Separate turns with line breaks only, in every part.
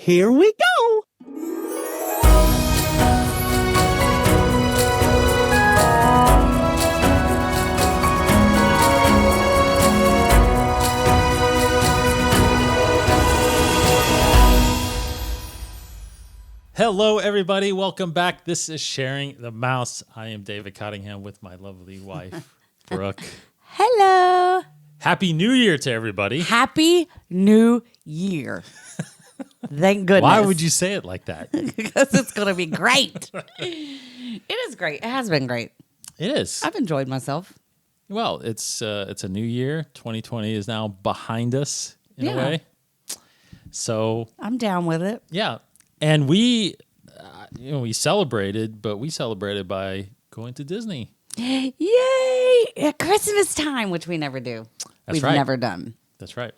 Here we go.
Hello, everybody. Welcome back. This is Sharing the Mouse. I am David Cottingham with my lovely wife, Brooke.
Hello.
Happy New Year to everybody.
Happy New Year. Thank goodness.
Why would you say it like that?
Because it's going to be great. It is great. It has been great.
It is.
I've enjoyed myself.
Well, it's a new year. 2020 is now behind us in a way. So
I'm down with it.
Yeah. And we celebrated, but we celebrated by going to Disney.
Yay! At Christmas time, which we never do. We've never done.
That's right.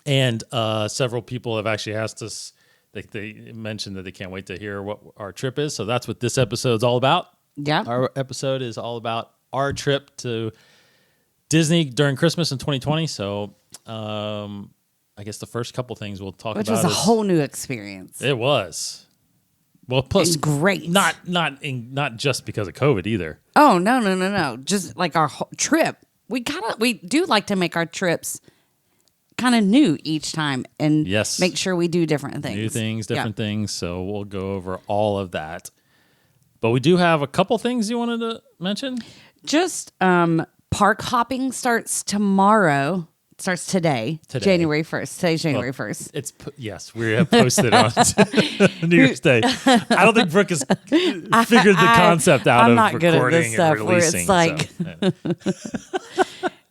And several people have actually asked us, they mentioned that they can't wait to hear what our trip is. So that's what this episode's all about.
Yeah.
Our episode is all about our trip to Disney during Christmas in 2020. So I guess the first couple things we'll talk about.
Which was a whole new experience.
It was. Well, plus
and great.
Not just because of COVID either.
Oh, no. Just like our whole trip. We do like to make our trips kind of new each time and make sure we do different things.
New things, different things. So we'll go over all of that. But we do have a couple things you wanted to mention.
Just park hopping starts tomorrow. Starts today, January 1st. Today's January 1st.
Yes, we have posted on New Year's Day. I don't think Brooke has figured the concept out
I'm
of
not good at
recording
this stuff
and releasing.
Where it's like,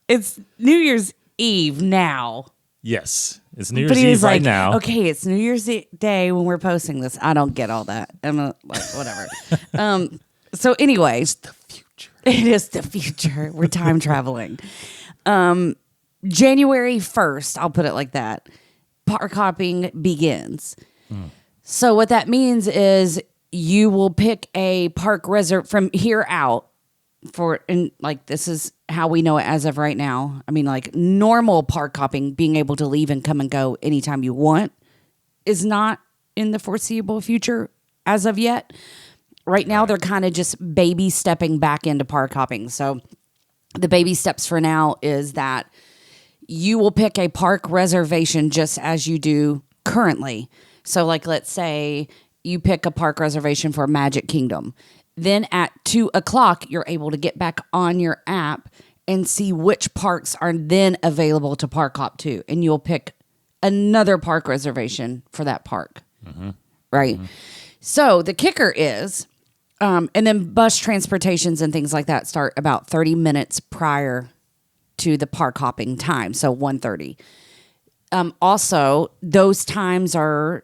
it's New Year's Eve now.
Yes, it's New Year's Eve right now.
Okay, it's New Year's Day when we're posting this. I don't get all that. I'm whatever. So anyway,
it's the future.
It is the future. We're time traveling. January 1st, I'll put it like that, park hopping begins. So what that means is you will pick a park from here out and this is how we know it as of right now. I mean, like normal park hopping, being able to leave and come and go anytime you want is not in the foreseeable future as of yet. Right now, they're kind of just baby stepping back into park hopping. So the baby steps for now is that you will pick a park reservation just as you do currently. So like, let's say you pick a park reservation for Magic Kingdom. Then at 2:00, you're able to get back on your app and see which parks are then available to park hop to. And you'll pick another park reservation for that park. Mm-hmm. Right? Mm-hmm. So the kicker is, and then bus transportations and things like that start about 30 minutes prior to the park hopping time, so 1:30. Also, those times are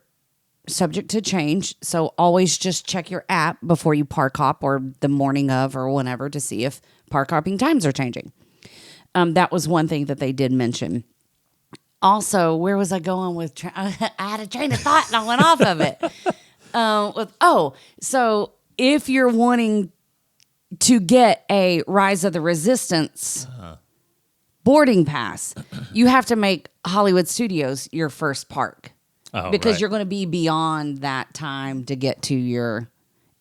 subject to change, so always just check your app before you park hop or the morning of or whenever to see if park hopping times are changing. That was one thing that they did mention. Also, where was I going with? I had a train of thought and I went off of it. So if you're wanting to get a Rise of the Resistance boarding pass, you have to make Hollywood Studios your first park because you're going to be beyond that time to get to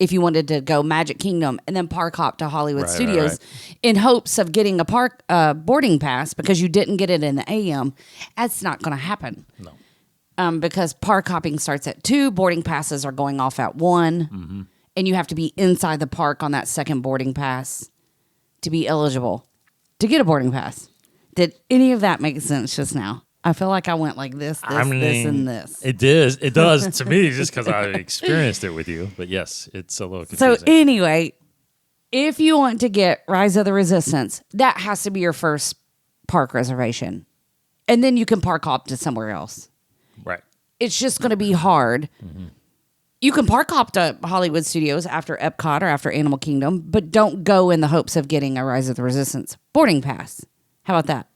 if you wanted to go Magic Kingdom and then park hop to Hollywood Studios in hopes of getting a boarding pass because you didn't get it in the AM, that's not going to happen. No. Because park hopping starts at 2, boarding passes are going off at 1, and you have to be inside the park on that second boarding pass to be eligible to get a boarding pass. Did any of that make sense just now? I feel like I went like this, this, and this.
It does to me just because I experienced it with you. But yes, it's a little confusing.
So anyway, if you want to get Rise of the Resistance, that has to be your first park reservation. And then you can park hop to somewhere else.
Right.
It's just going to be hard. Mm-hmm. You can park hop to Hollywood Studios after Epcot or after Animal Kingdom, but don't go in the hopes of getting a Rise of the Resistance boarding pass. How about that?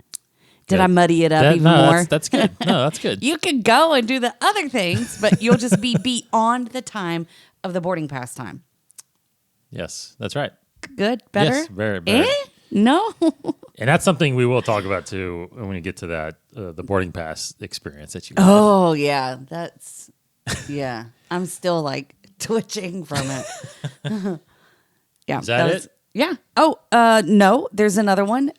Did I muddy it up more?
That's good. No, that's good.
You can go and do the other things, but you'll just be beyond the time of the boarding pass time.
Yes, that's right.
Good? Better?
Yes, very, very.
No.
And that's something we will talk about too when we get to that the boarding pass experience that you.
Oh yeah, yeah. I'm still like twitching from it. Yeah,
Is that
was-
it?
Yeah. Oh, no, there's another one.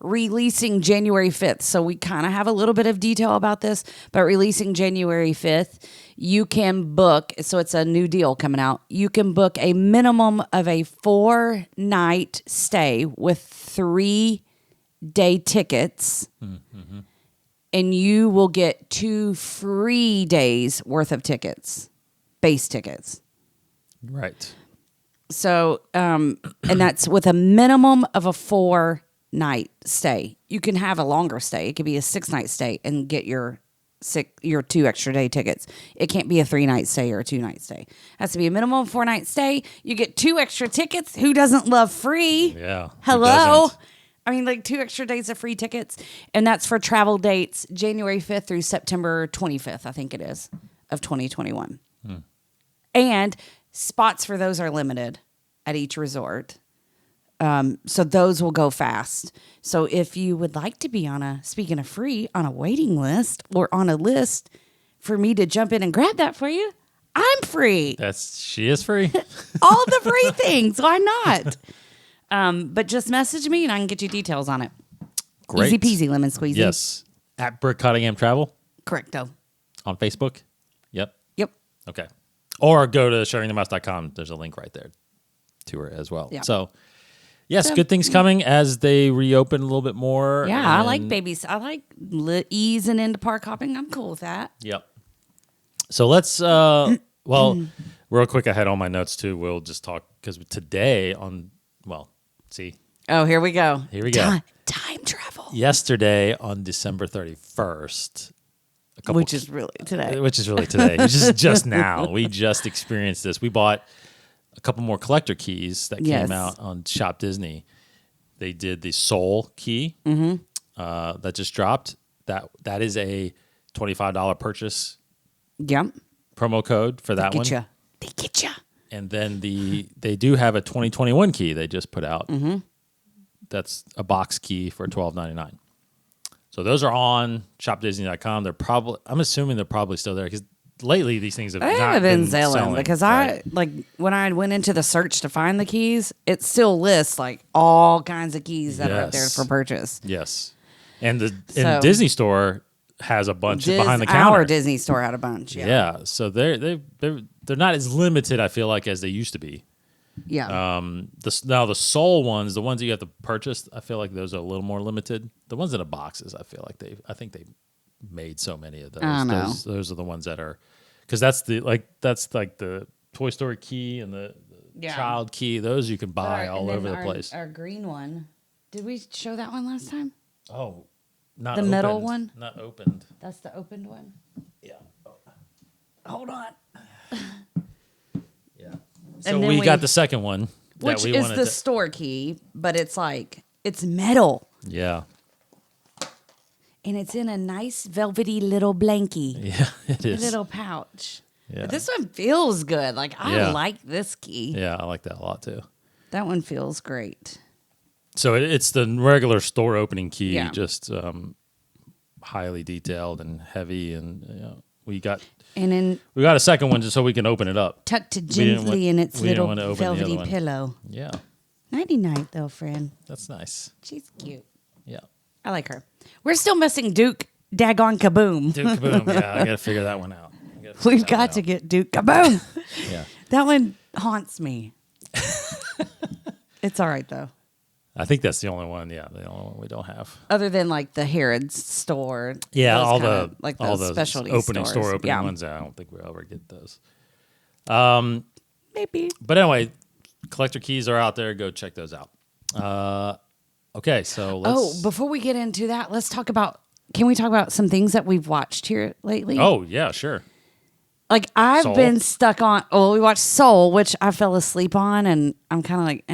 Releasing January 5th. So we kind of have a little bit of detail about this, but releasing January 5th, you can book. So it's a new deal coming out. You can book a minimum of a 4-night stay with 3-day tickets.
Mm-hmm.
And you will get 2 free days worth of tickets, base tickets.
Right.
So, and that's with a minimum of a 4-night stay. You can have a longer stay. It could be a 6-night stay and get your 2 extra day tickets. It can't be a 3-night stay or a 2-night stay. It has to be a minimum 4-night stay. You get 2 extra tickets. Who doesn't love free?
Yeah. Who
Hello.
doesn't?
I mean, like 2 extra days of free tickets. And that's for travel dates January 5th through September 25th, I think it is, of 2021. And spots for those are limited at each resort. So those will go fast. So if you would like to be speaking of free, on a waiting list or on a list for me to jump in and grab that for you, I'm free.
She is free.
All the free things. Why not? But just message me and I can get you details on it.
Great.
Easy peasy lemon squeezy.
Yes. At Brooke Cottingham Travel
Correcto.
on Facebook. Yep.
Yep.
Okay. Or go to sharingthemouse.com. There's a link right there to her as well.
Yeah.
So, yes, good things coming as they reopen a little bit more.
Yeah, I like babies. I like easing into park hopping. I'm cool with that.
Yep. So let's, well, real quick, I had all my notes too. We'll just talk because today see,
Oh, here we go.
Here we go.
Time travel.
Yesterday on December 31st,
Which is really today.
which is really today. Which is just now. We just experienced this. We bought a couple more collector keys that came out on Shop Disney. They did the Soul key that just dropped. That is a $25 purchase
Yep.
promo code for that one.
They get you.
And then they do have a 2021 key they just put out. That's a box key for $12.99. So those are on shopdisney.com. I'm assuming they're probably still there because lately these things have not been selling
because
right?
when I went into the search to find the keys, it still lists like all kinds of keys that are up there for purchase.
Yes. And the Disney store has a bunch behind the counter.
Our Disney store had a bunch.
Yeah. So they're not as limited, I feel like, as they used to be.
Yeah.
Now the Soul ones, the ones that you have to purchase, I feel like those are a little more limited. The ones in the boxes, I feel like they made so many of those.
I know.
Those are the ones that are, because that's like the Toy Story key and the child key. Those you can buy all over the place.
Our green one. Did we show that one last time?
Oh, not
the
opened.
metal one.
Not opened.
That's the opened one.
Yeah.
Hold on.
Yeah. So
then
we got the second one,
which
that we
is
wanted
the store key, but it's metal.
Yeah.
And it's in a nice velvety little blankie.
Yeah, it is.
A little pouch.
Yeah.
But this one feels good. Like, I like this key.
Yeah, I like that a lot too.
That one feels great.
So it's the regular store opening key,
Yeah.
just highly detailed and heavy, and we got a second one just so we can open it up.
Tucked gently in its little velvety
one.
pillow.
Yeah,
Nighty night, though, friend.
that's nice.
She's cute.
Yeah,
I like her. We're still missing Duke Daggone Kaboom.
Duke Kaboom. Yeah, I got to figure that one out.
We've got to get Duke Kaboom.
Yeah,
That one haunts me. It's all right, though.
I think that's the only one. Yeah, the only one we don't have.
Other than like the Harrods store.
Yeah,
those
all
kinda,
the
like
all
the
the
specialty
opening
stores.
store opening
Yeah.
ones. I don't think we'll ever get those.
Maybe.
But anyway, collector keys are out there. Go check those out. Okay, so let's.
Before we get into that, can we talk about some things that we've watched here lately?
Oh yeah, sure.
Like I've
Soul?
been stuck on. Oh, we watched Soul, which I fell asleep on, and I'm kind of like,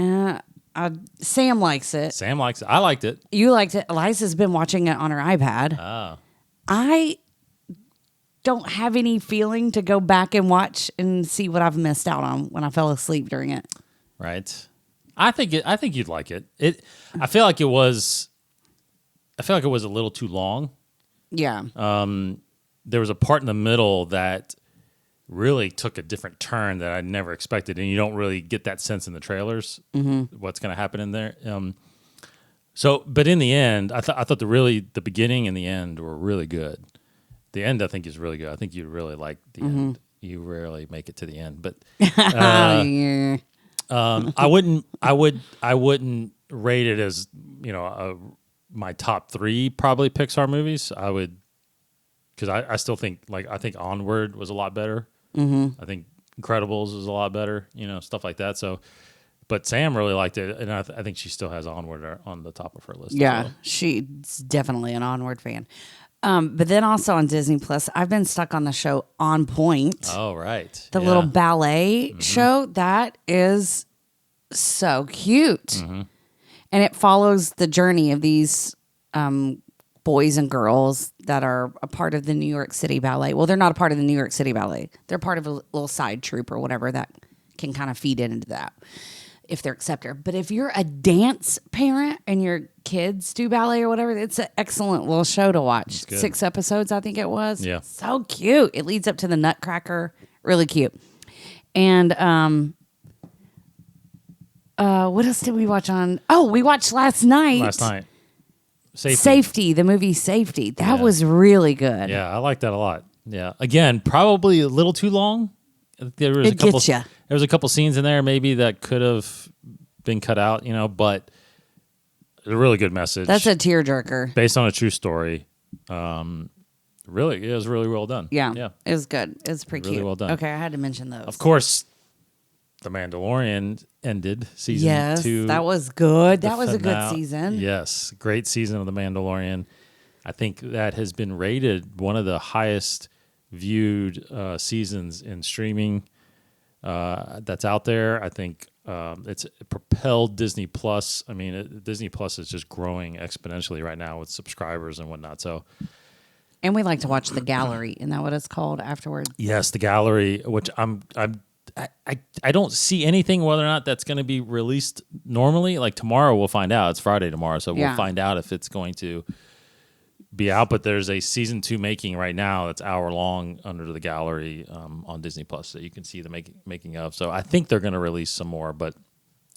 Sam likes it.
Sam likes it. I liked it.
You liked it. Eliza's been watching it on her iPad.
Ah.
I don't have any feeling to go back and watch and see what I've missed out on when I fell asleep during it.
Right. I think you'd like it. I feel like it was a little too long.
Yeah.
There was a part in the middle that really took a different turn that I never expected, and you don't really get that sense in the trailers. What's going to happen in there? But in the end, I thought the beginning and the end were really good. The end, I think, is really good. I think you really like the end. You rarely make it to the end, but
Yeah.
I wouldn't rate it as my top 3 probably Pixar movies. I would, because I still think I think Onward was a lot better. I think Incredibles was a lot better. Stuff like that. So. But Sam really liked it, and I think she still has Onward on the top of her list.
Yeah,
well.
she's definitely an Onward fan. But then also on Disney Plus, I've been stuck on the show On Point.
Oh, right.
The little ballet show. That is so cute. And it follows the journey of these boys and girls that are a part of the New York City Ballet. Well, they're not a part of the New York City Ballet. They're part of a little side troupe or whatever that can kind of feed into that, if they're accepted. But if you're a dance parent and your kids do ballet or whatever, it's an excellent little show to watch. 6 episodes, I think it was.
Yeah.
So cute. It leads up to the Nutcracker. Really cute. And what else did we watch on? Oh, we watched last night. Safety, the movie Safety. That was really good.
Yeah, I like that a lot. Yeah. Again, probably a little too long. There was a couple scenes in there maybe that could have been cut out, but a really good message.
That's a tearjerker.
Based on a true story. Really, it was really well done.
Yeah. It was good. It was pretty
really
cute.
well done.
Okay, I had to mention those.
Of course, The Mandalorian ended season 2.
Yes, that was good. That was a good season.
Yes, great season of The Mandalorian. I think that has been rated one of the highest viewed seasons in streaming that's out there. I think it's propelled Disney Plus. I mean, Disney Plus is just growing exponentially right now with subscribers and whatnot. So,
and we like to watch The Gallery. Isn't that what it's called afterwards?
Yes, The Gallery, which I don't see anything whether or not that's going to be released normally. Like tomorrow, we'll find out. It's Friday tomorrow, so we'll find out if it's going to be out. But there's a season 2 making right now that's hour long under The Gallery on Disney Plus that you can see the making of. So I think they're going to release some more, but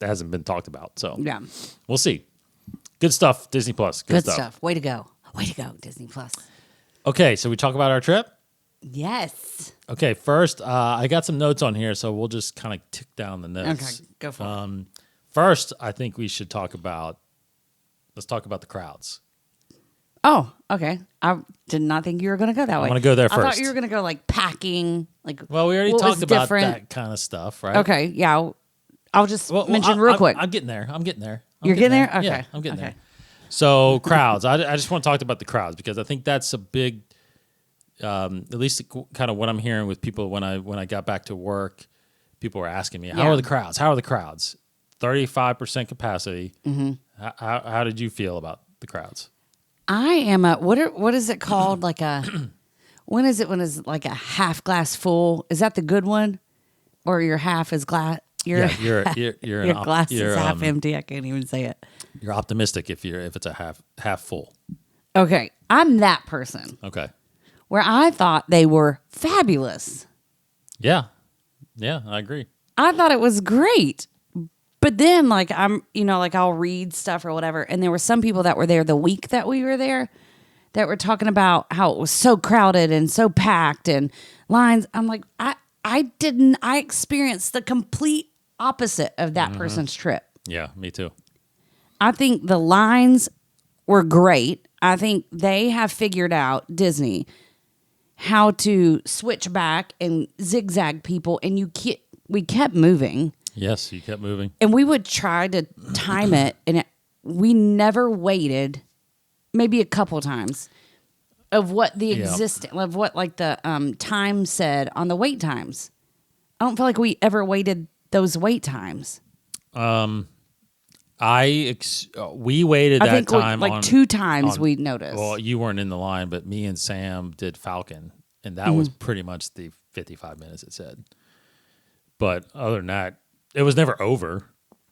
it hasn't been talked about. So
yeah,
we'll see. Good stuff, Disney Plus. Good stuff.
Way to go, Disney Plus.
Okay, so we talk about our trip.
Yes.
Okay, first, I got some notes on here, so we'll just kind of tick down the notes.
Okay, go for it.
First, I think we should let's talk about the crowds.
Oh, okay. I did not think you were going to go that way.
I want to go there first.
I thought you were going to go like packing.
Well, we already talked about that kind of stuff, right?
Okay, yeah. I'll just mention real quick.
I'm getting there.
You're getting there? Okay.
Yeah, I'm getting there. So crowds. I just want to talk about the crowds because I think that's a big, at least kind of what I'm hearing with people when I got back to work. People were asking me, "How are the crowds? How are the crowds?" 35% capacity. Mm-hmm. How did you feel about the crowds?
I am what is it called? Like when is it's like a half glass full? Is that the good one, or your half is glass? Your glass is half empty. I can't even say it.
You're optimistic if it's a half full.
Okay, I'm that person.
Okay,
where I thought they were fabulous.
Yeah, I agree.
I thought it was great, but then I'll read stuff or whatever, and there were some people that were there the week that we were there that were talking about how it was so crowded and so packed and lines. I'm like, I experienced the complete opposite of that person's trip.
Yeah, me too.
I think the lines were great. I think they have figured out, Disney, how to switch back and zigzag people, and we kept moving.
Yes, you kept moving.
And we would try to time it, and we never waited, maybe a couple times, of what the time said on the wait times. I don't feel like we ever waited those wait times.
We waited that time.
Like 2 times we noticed.
Well, you weren't in the line, but me and Sam did Falcon, and that was pretty much the 55 minutes it said. But other than that, it was never over.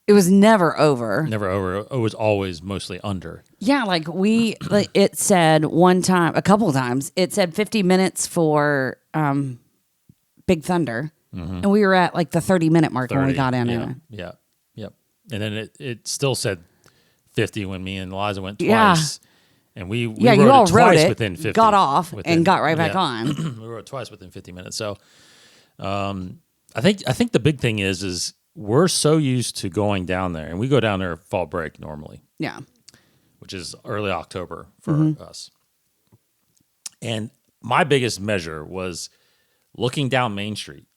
It was never over.
Never over. It was always mostly under.
Yeah, it said a couple times, it said 50 minutes for Big Thunder. And we were at like the 30-minute mark when we got in.
Yeah. Yep. And then it still said 50 when me and Eliza went twice.
Yeah.
And we
you
rode
all
it twice
rode it,
within 50.
got off, and got right back on.
We rode twice within 50 minutes. So I think the big thing is we're so used to going down there, and we go down there fall break normally.
Yeah.
Which is early October for us. And my biggest measure was looking down Main Street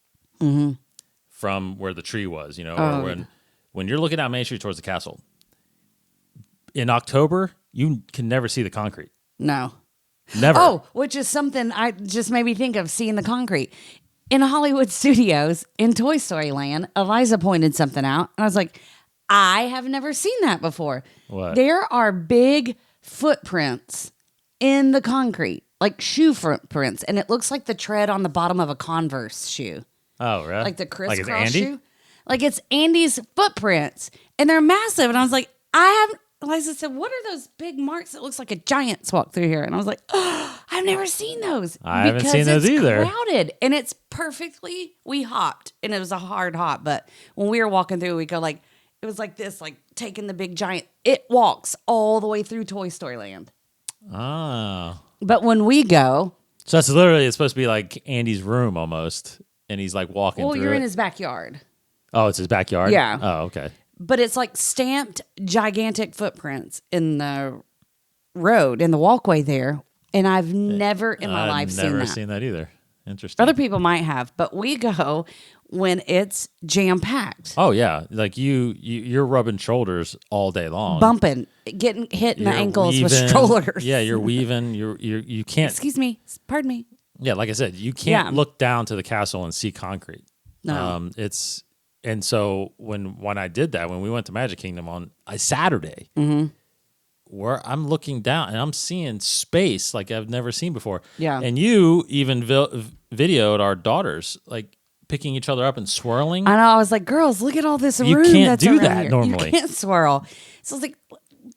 from where the tree was, or when you're looking down Main Street towards the castle. In October, you can never see the concrete.
No.
Never.
Oh, which is something I just made me think of, seeing the concrete. In Hollywood Studios, in Toy Story Land, Eliza pointed something out, and I was like, I have never seen that before.
What?
There are big footprints in the concrete, like shoe footprints, and it looks like the tread on the bottom of a Converse shoe.
Oh, really?
Like the crisscross
it's Andy?
shoe. Like it's Andy's footprints, and they're massive. And I was like, Eliza said, what are those big marks? It looks like a giant's walked through here. And I was like, oh, I've never seen those.
I haven't seen those either.
It's crowded, and it's we hopped, and it was a hard hop. But when we were walking through, we go like, it was like this, like taking the big giant. It walks all the way through Toy Story Land.
Oh.
But when we go.
So that's literally, it's supposed to be like Andy's room almost. And he's like walking through
you're in his backyard.
Oh, it's his backyard?
Yeah.
Oh, okay.
But it's like stamped gigantic footprints in the road, in the walkway there. And I've never in my life seen that.
I've never seen that either. Interesting.
Other people might have, but we go when it's jam-packed.
Oh, yeah. Like you're rubbing shoulders all day long.
Bumping, getting hit in the ankles with strollers.
Yeah, you're weaving. You can't.
Excuse me. Pardon me.
Yeah, like I said, you can't look down to the castle and see concrete.
No.
And so when I did that, when we went to Magic Kingdom on a Saturday, where I'm looking down and I'm seeing space like I've never seen before.
Yeah.
And you even videoed our daughters like picking each other up and swirling.
I know. I was like, girls, look at all this
you
room
can't
that's
do
around
that
here.
normally.
You can't swirl. So I was like,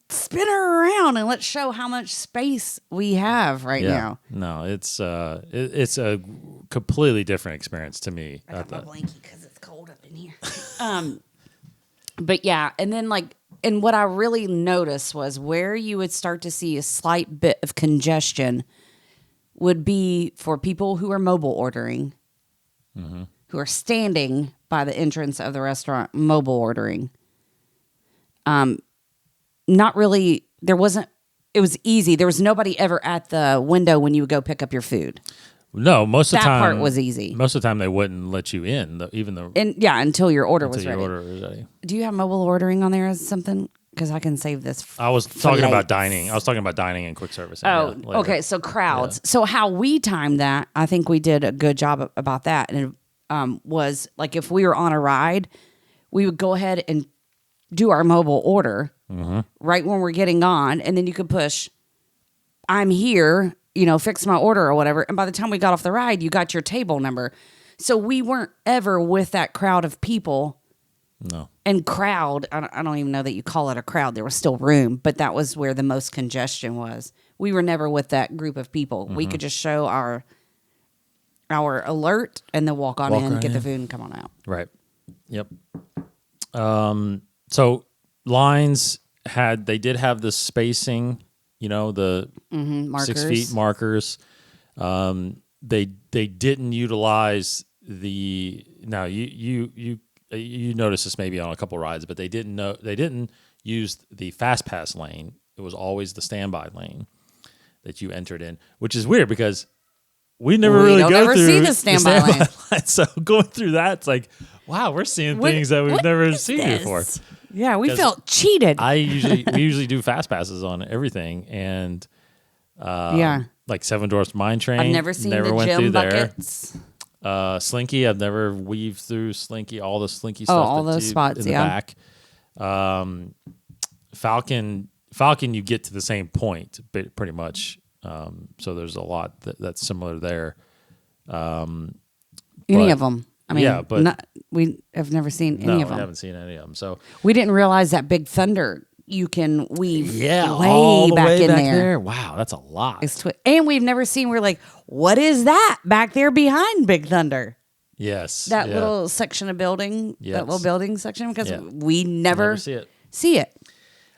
spin her around and let's show how much space we have now.
No, it's a completely different experience to me.
I got my blankie because it's cold up in here. But yeah, and then and what I really noticed was where you would start to see a slight bit of congestion would be for people who are mobile ordering, who are standing by the entrance of the restaurant mobile ordering. Not really, it was easy. There was nobody ever at the window when you would go pick up your food.
No, most of the time.
That part was easy.
Most of the time they wouldn't let you in,
until your order was ready.
Your order was ready.
Do you have mobile ordering on there as something? Because I can save this.
I was talking about dining. I was talking about dining and quick service.
Oh, okay. So crowds. Yeah. So how we timed that, I think we did a good job about that. And it was like if we were on a ride, we would go ahead and do our mobile order right when we're getting on, and then you could push, I'm here, fix my order or whatever. And by the time we got off the ride, you got your table number. So we weren't ever with that crowd of people.
No.
And crowd, I don't even know that you call it a crowd. There was still room, but that was where the most congestion was. We were never with that group of people. We could just show our alert and then walk in, get the food, and come on out.
Right. Yep. So lines they did have the spacing, the
markers.
6 feet markers. They didn't utilize now you noticed this maybe on a couple rides, but they didn't use the fast pass lane. It was always the standby lane that you entered in, which is weird because we never really go through
see the standby lane.
So going through that, it's like, wow, we're seeing things that we've never seen before.
Yeah, we felt cheated.
we usually do fast passes on everything, and like Seven Dwarfs Mine Train.
I've never seen the
went
gym
through
buckets.
Slinky, I've never weaved through Slinky. All the Slinky stuff.
All those spots
in the back. Falcon, you get to the same point, pretty much. So there's a lot that's similar there.
Any of them. I mean,
yeah, but
we have never seen any of them.
I haven't seen any of them. So
we didn't realize that Big Thunder you can weave
all the way
in
back
there.
Wow, that's a lot.
And we've never seen. We're like, what is that back there behind Big Thunder?
Yes,
that little section of building, that little building section, because we never see it.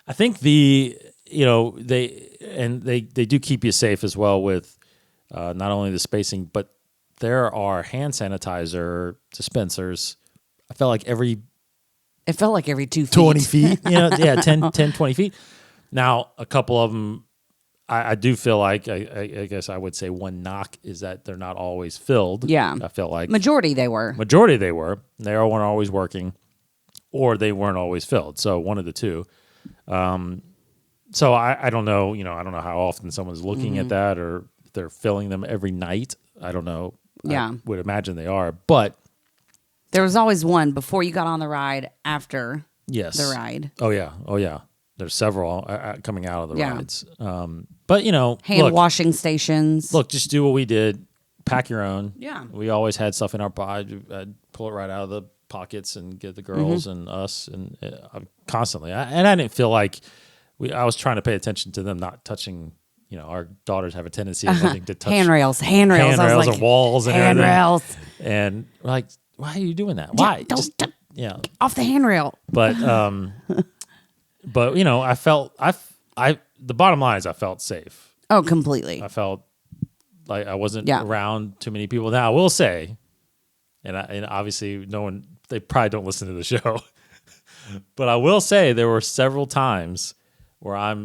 I think they do keep you safe as well with not only the spacing, but there are hand sanitizer dispensers. I felt like every
2 feet.
20 feet, 10, 20 feet. Now, a couple of them, I do feel like, I guess I would say one knock is that they're not always filled.
Yeah.
I felt like.
Majority they were.
They weren't always working, or they weren't always filled. So one of the two. So I don't know, I don't know how often someone's looking at that, or if they're filling them every night. I don't know.
Yeah.
I would imagine they are, but.
There was always one before you got on the ride, after the ride.
Oh, yeah. There's several coming out of the rides. But,
hand washing stations.
Look, just do what we did. Pack your own.
Yeah.
We always had stuff in our pod. I'd pull it right out of the pockets and get the girls and us and constantly. And I didn't feel like I was trying to pay attention to them not touching. Our daughters have a tendency of wanting to touch
handrails
and walls and
handrails.
Everything. And we're like, why are you doing that? Why?
Don't off the handrail.
But I felt the bottom line is I felt safe.
Oh, completely.
I felt like I wasn't around too many people. Now I will say, and obviously they probably don't listen to the show, but I will say there were several times where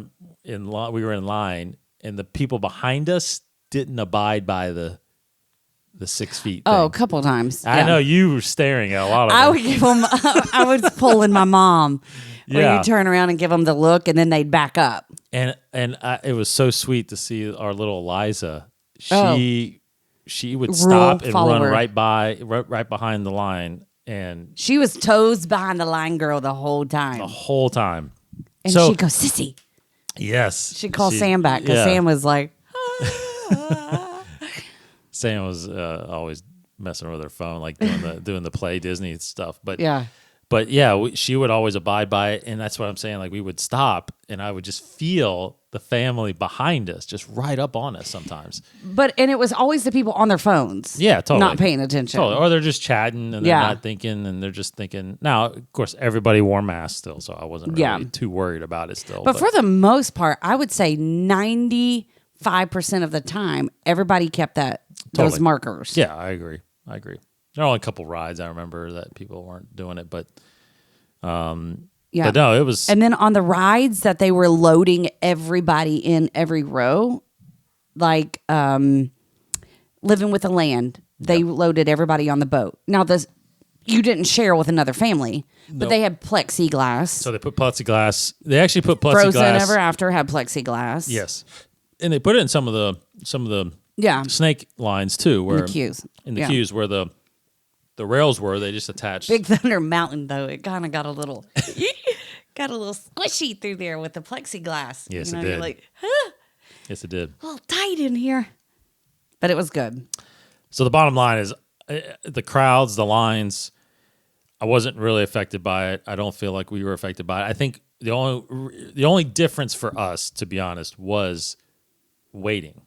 we were in line and the people behind us didn't abide by the 6 feet thing.
Oh, a couple of times.
I know you were staring at a lot of them.
I would give them. I was pulling my mom. Where you turn around and give them the look, and then they'd back up.
And it was so sweet to see our little Eliza. She would stop and run right behind the line, and
she was toes behind the line girl the whole time. And she'd go, "Sissy."
Yes.
She'd call Sam back because Sam was like.
Sam was always messing with her phone, like doing the Play Disney stuff. But she would always abide by it, and that's what I'm saying. Like we would stop, and I would just feel the family behind us, just right up on us sometimes.
And it was always the people on their phones,
totally
not paying attention,
or they're just chatting and they're not thinking, and they're just thinking. Now, of course, everybody wore masks still, so I wasn't really too worried about it still.
But for the most part, I would say 95% of the time, everybody kept those markers.
Yeah, I agree. There are only a couple rides I remember that people weren't doing it, but but no, it was.
And then on the rides that they were loading everybody in every row, like Living with the Land, they loaded everybody on the boat. Now you didn't share with another family, but they had plexiglass.
So they put plexiglass. They actually put plexiglass.
Frozen Ever After had plexiglass.
Yes, and they put it in some of the snake lines too, where in the queues where the rails were, they just attached.
Big Thunder Mountain though, it kind of got a little squishy through there with the plexiglass.
Yes, it did.
You're like, huh?
Yes, it did.
A little tight in here, but it was good.
So the bottom line is the crowds, the lines. I wasn't really affected by it. I don't feel like we were affected by it. I think the only difference for us, to be honest, was waiting.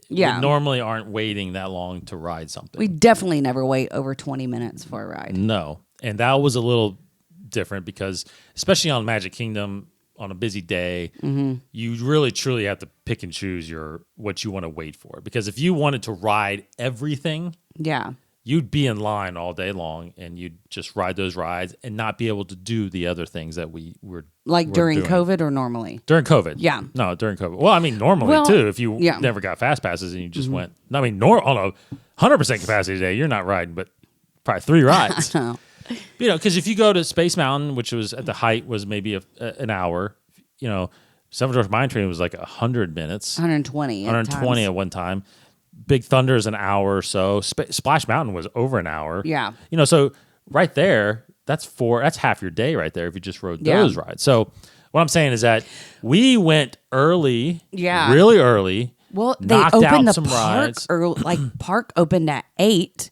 We normally aren't waiting that long to ride something.
We definitely never wait over 20 minutes for a ride.
No. And that was a little different because, especially on Magic Kingdom, on a busy day, you really truly have to pick and choose what you want to wait for. Because if you wanted to ride everything, you'd be in line all day long and you'd just ride those rides and not be able to do the other things that we were
during
doing.
COVID or normally?
During COVID.
Yeah.
No, during COVID. Well, I mean, normally too, if you never got fast passes and you just went, I mean, on a 100% capacity day, you're not riding, but probably 3 rides. Because if you go to Space Mountain, which was at the height was maybe an hour, Seven Dwarfs Mine Train was like 100 minutes.
120
at one time. Big Thunder is an hour or so. Splash Mountain was over an hour.
Yeah.
So right there, that's half your day right there if you just rode those rides. So what I'm saying is that we went early, really early.
Well, they opened the park early, park opened at 8,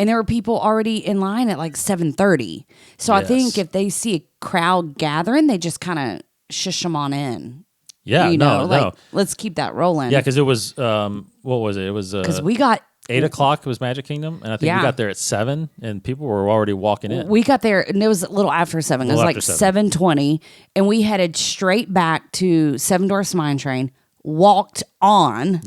and there were people already in line at like 7:30. So I think if they see a crowd gathering, they just kind of shush them on in.
Yeah, no.
Let's keep that rolling.
Yeah, because it was what was it? It was
because we got
8:00 was Magic Kingdom, and I think we got there at 7, and people were already walking in.
We got there, and it was a little after 7. It was like 7:20, and we headed straight back to Seven Dwarfs Mine Train, walked on,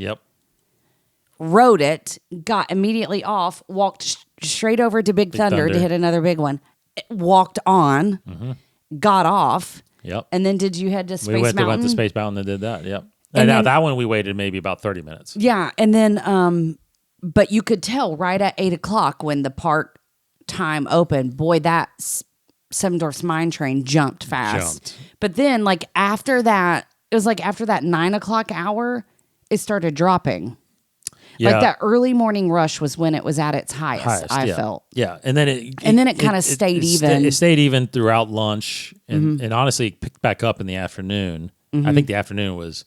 rode it, got immediately off, walked straight over to Big Thunder to hit another big one, walked on, got off, and then did you head to Space Mountain?
We went to Space Mountain and did that, And now that one we waited maybe about 30 minutes.
Yeah, and then... but you could tell right at 8:00 when the park time opened, boy, that Seven Dwarfs Mine Train jumped fast. But then, like after that, it was like after that 9:00 hour, it started dropping. Yeah. Like that early morning rush was when it was at its highest. I felt.
Yeah, and then it
kind of stayed even.
It stayed even throughout lunch, and honestly, it picked back up in the afternoon. I think the afternoon was,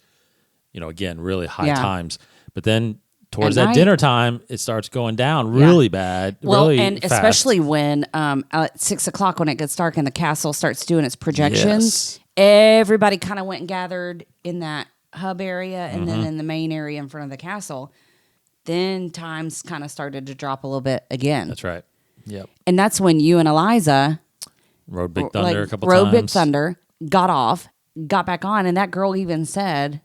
again, really high times. But then towards that dinner time, it starts going down really bad.
Well,
really
and
fast.
especially when at 6:00 when it gets dark and the castle starts doing its projections, everybody kind of went and gathered in that hub area and then in the main area in front of the castle. Then times kind of started to drop a little bit again.
That's right. Yep.
And that's when you and Eliza
rode Big Thunder a couple times.
Rode Big Thunder, got off, got back on, and that girl even said,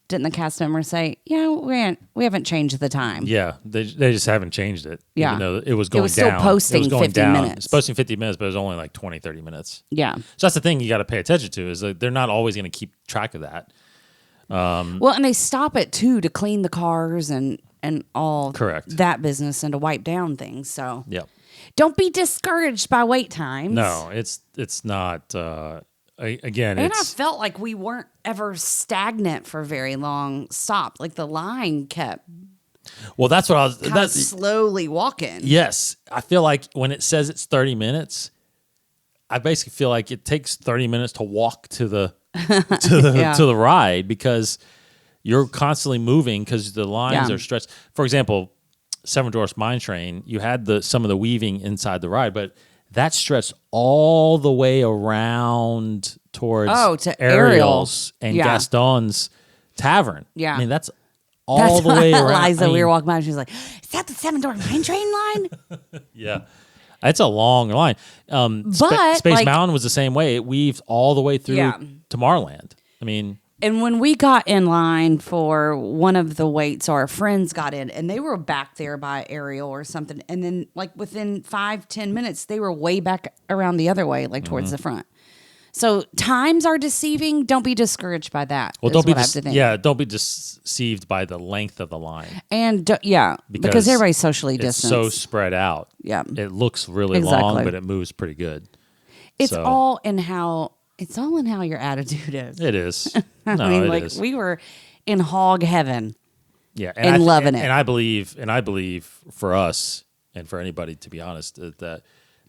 didn't the cast member say, we haven't changed the time?
Yeah, they just haven't changed it.
Yeah.
Even though it was going down. It was
still posting 50 minutes.
It's posting 50 minutes, but it was only like 20, 30 minutes.
Yeah.
So that's the thing you got to pay attention to is that they're not always going to keep track of that.
Well, and they stop it too to clean the cars and all that business and to wipe down things. So don't be discouraged by wait times.
No, it's not. Again,
and I felt like we weren't ever stagnant for very long. Stop, like the line kept.
Well, that's what I was. That's
slowly walking.
Yes, I feel like when it says it's 30 minutes, I basically feel like it takes 30 minutes to walk to the to the ride because you're constantly moving because the lines are stretched. For example, Seven Dwarfs Mine Train, you had some of the weaving inside the ride, but that stretched all the way around towards
to
Ariel's and Gaston's Tavern.
Yeah.
I mean, that's all the way around.
Eliza, we were walking by, she was like, is that the Seven Dwarfs Mine Train line?
Yeah. It's a long line. But Space Mountain was the same way. It weaved all the way through Tomorrowland. I mean...
And when we got in line for one of the waits, our friends got in, and they were back there by Ariel or something. And then, like, within 5-10 minutes, they were way back around the other way, like, towards the front. So times are deceiving. Don't be discouraged by that.
Well, don't be deceived by the length of the line.
And, because everybody's socially distanced.
It's so spread out.
Yeah.
It looks really long, but it moves pretty good.
It's all in how your attitude is.
It is.
No, we were in hog heaven.
Yeah,
and loving it.
And I believe for us and for anybody, to be honest, that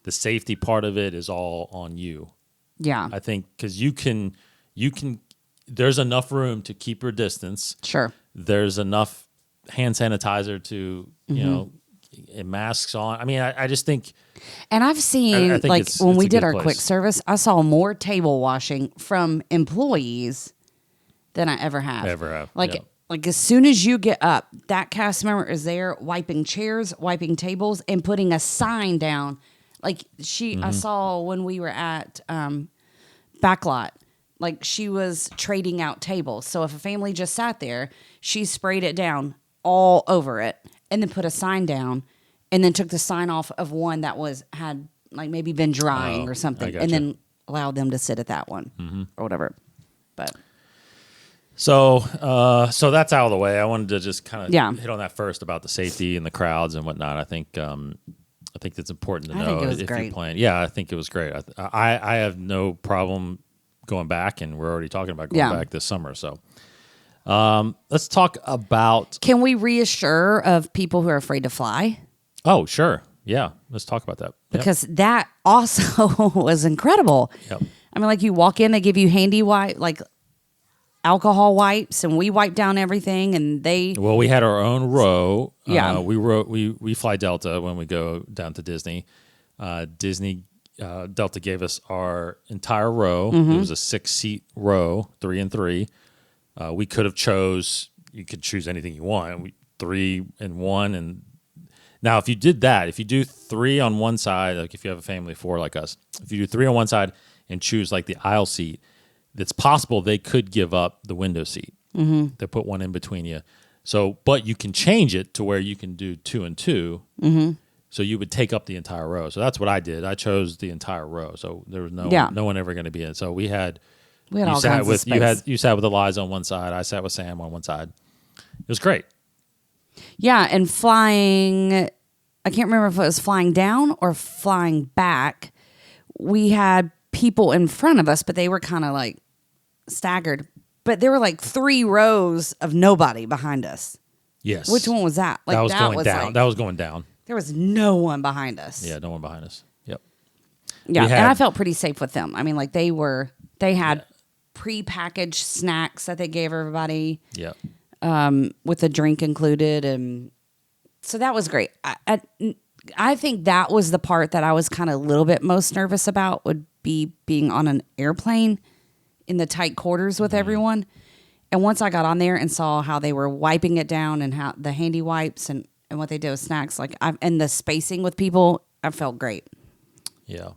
the safety part of it is all on you.
Yeah,
I think because you can. There's enough room to keep your distance.
Sure.
There's enough hand sanitizer to and masks on. I mean, I just think.
And I've seen, when we did our quick service, I saw more table washing from employees than I ever have. Like as soon as you get up, that cast member is there wiping chairs, wiping tables, and putting a sign down. Like I saw when we were at Backlot, like she was trading out tables. So if a family just sat there, she sprayed it down all over it and then put a sign down. And then took the sign off of one that had like maybe been drying or something, and then allowed them to sit at that one or whatever. But
so that's out of the way. I wanted to just kind of hit on that first about the safety and the crowds and whatnot. I think it's important to know if you plan. Yeah, I think it was great. I have no problem going back, and we're already talking about going back this summer. So. Let's talk about.
Can we reassure of people who are afraid to fly?
Oh, sure. Yeah. Let's talk about that.
Because that also was incredible.
Yep.
I mean, like you walk in, they give you handy alcohol wipes, and we wiped down everything, and they...
Well, we had our own row.
Yeah.
We fly Delta when we go down to Disney. Delta gave us our entire row. It was a 6-seat row, 3 and 3. We could have you could choose anything you want. 3 and 1. And now if you did that, if you do 3 on one side, like if you have a family of 4 like us, if you do 3 on one side and choose like the aisle seat, it's possible they could give up the window seat. They put one in between you. So, but you can change it to where you can do 2 and 2. So you would take up the entire row. So that's what I did. I chose the entire row. So there was no one ever going to be in. So we had
all kinds of space.
You sat with Eliza on one side. I sat with Sam on one side. It was great.
Yeah, and flying, I can't remember if it was flying down or flying back. We had people in front of us, but they were kind of like staggered. But there were like 3 rows of nobody behind us.
Yes.
Which one was that? Like
that was going down. Like, that was going down.
There was no one behind us.
Yeah, no one behind us. Yep.
Yeah, and I felt pretty safe with them. I mean, like they had pre-packaged snacks that they gave everybody.
Yep.
With a drink included, and so that was great. I think that was the part that I was kind of a little bit most nervous about, would be being on an airplane in the tight quarters with everyone. And once I got on there and saw how they were wiping it down and how the handy wipes and what they did with snacks, and the spacing with people, I felt great.
Yeah.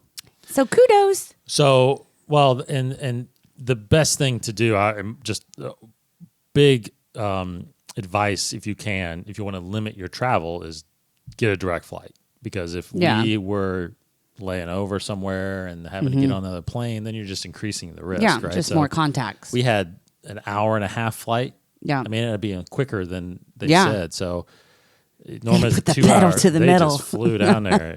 So kudos.
So, well, and the best thing to do, I'm just big advice, if you want to limit your travel, is get a direct flight. Because if we were laying over somewhere and having to get on another plane, then you're just increasing the risk, right?
Just more contacts.
We had an hour and a half flight.
Yeah.
I mean, it ended up being quicker than they said. So normally it's
put the
2
pedal
hours.
to the
they
metal.
just flew down there.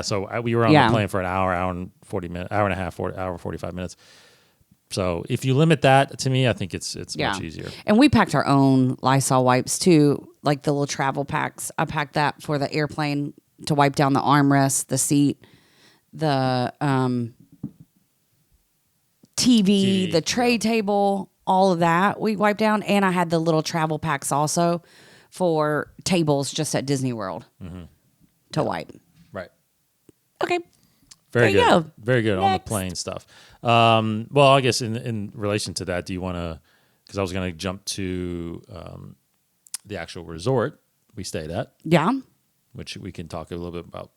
So we were on the plane for an hour and 40 minutes, hour and a half, hour 45 minutes. So if you limit that, to me, I think it's much easier.
And we packed our own Lysol wipes too, like the little travel packs. I packed that for the airplane to wipe down the armrest, the seat, the TV, the tray table, all of that we wiped down. And I had the little travel packs also for tables just at Disney World to wipe.
Right.
Okay.
Very
there
good.
You go.
Very good. Next. On the plane stuff. Well, I guess in relation to that, do you want to, because I was going to jump to the actual resort we stayed at.
Yeah.
Which we can talk a little bit about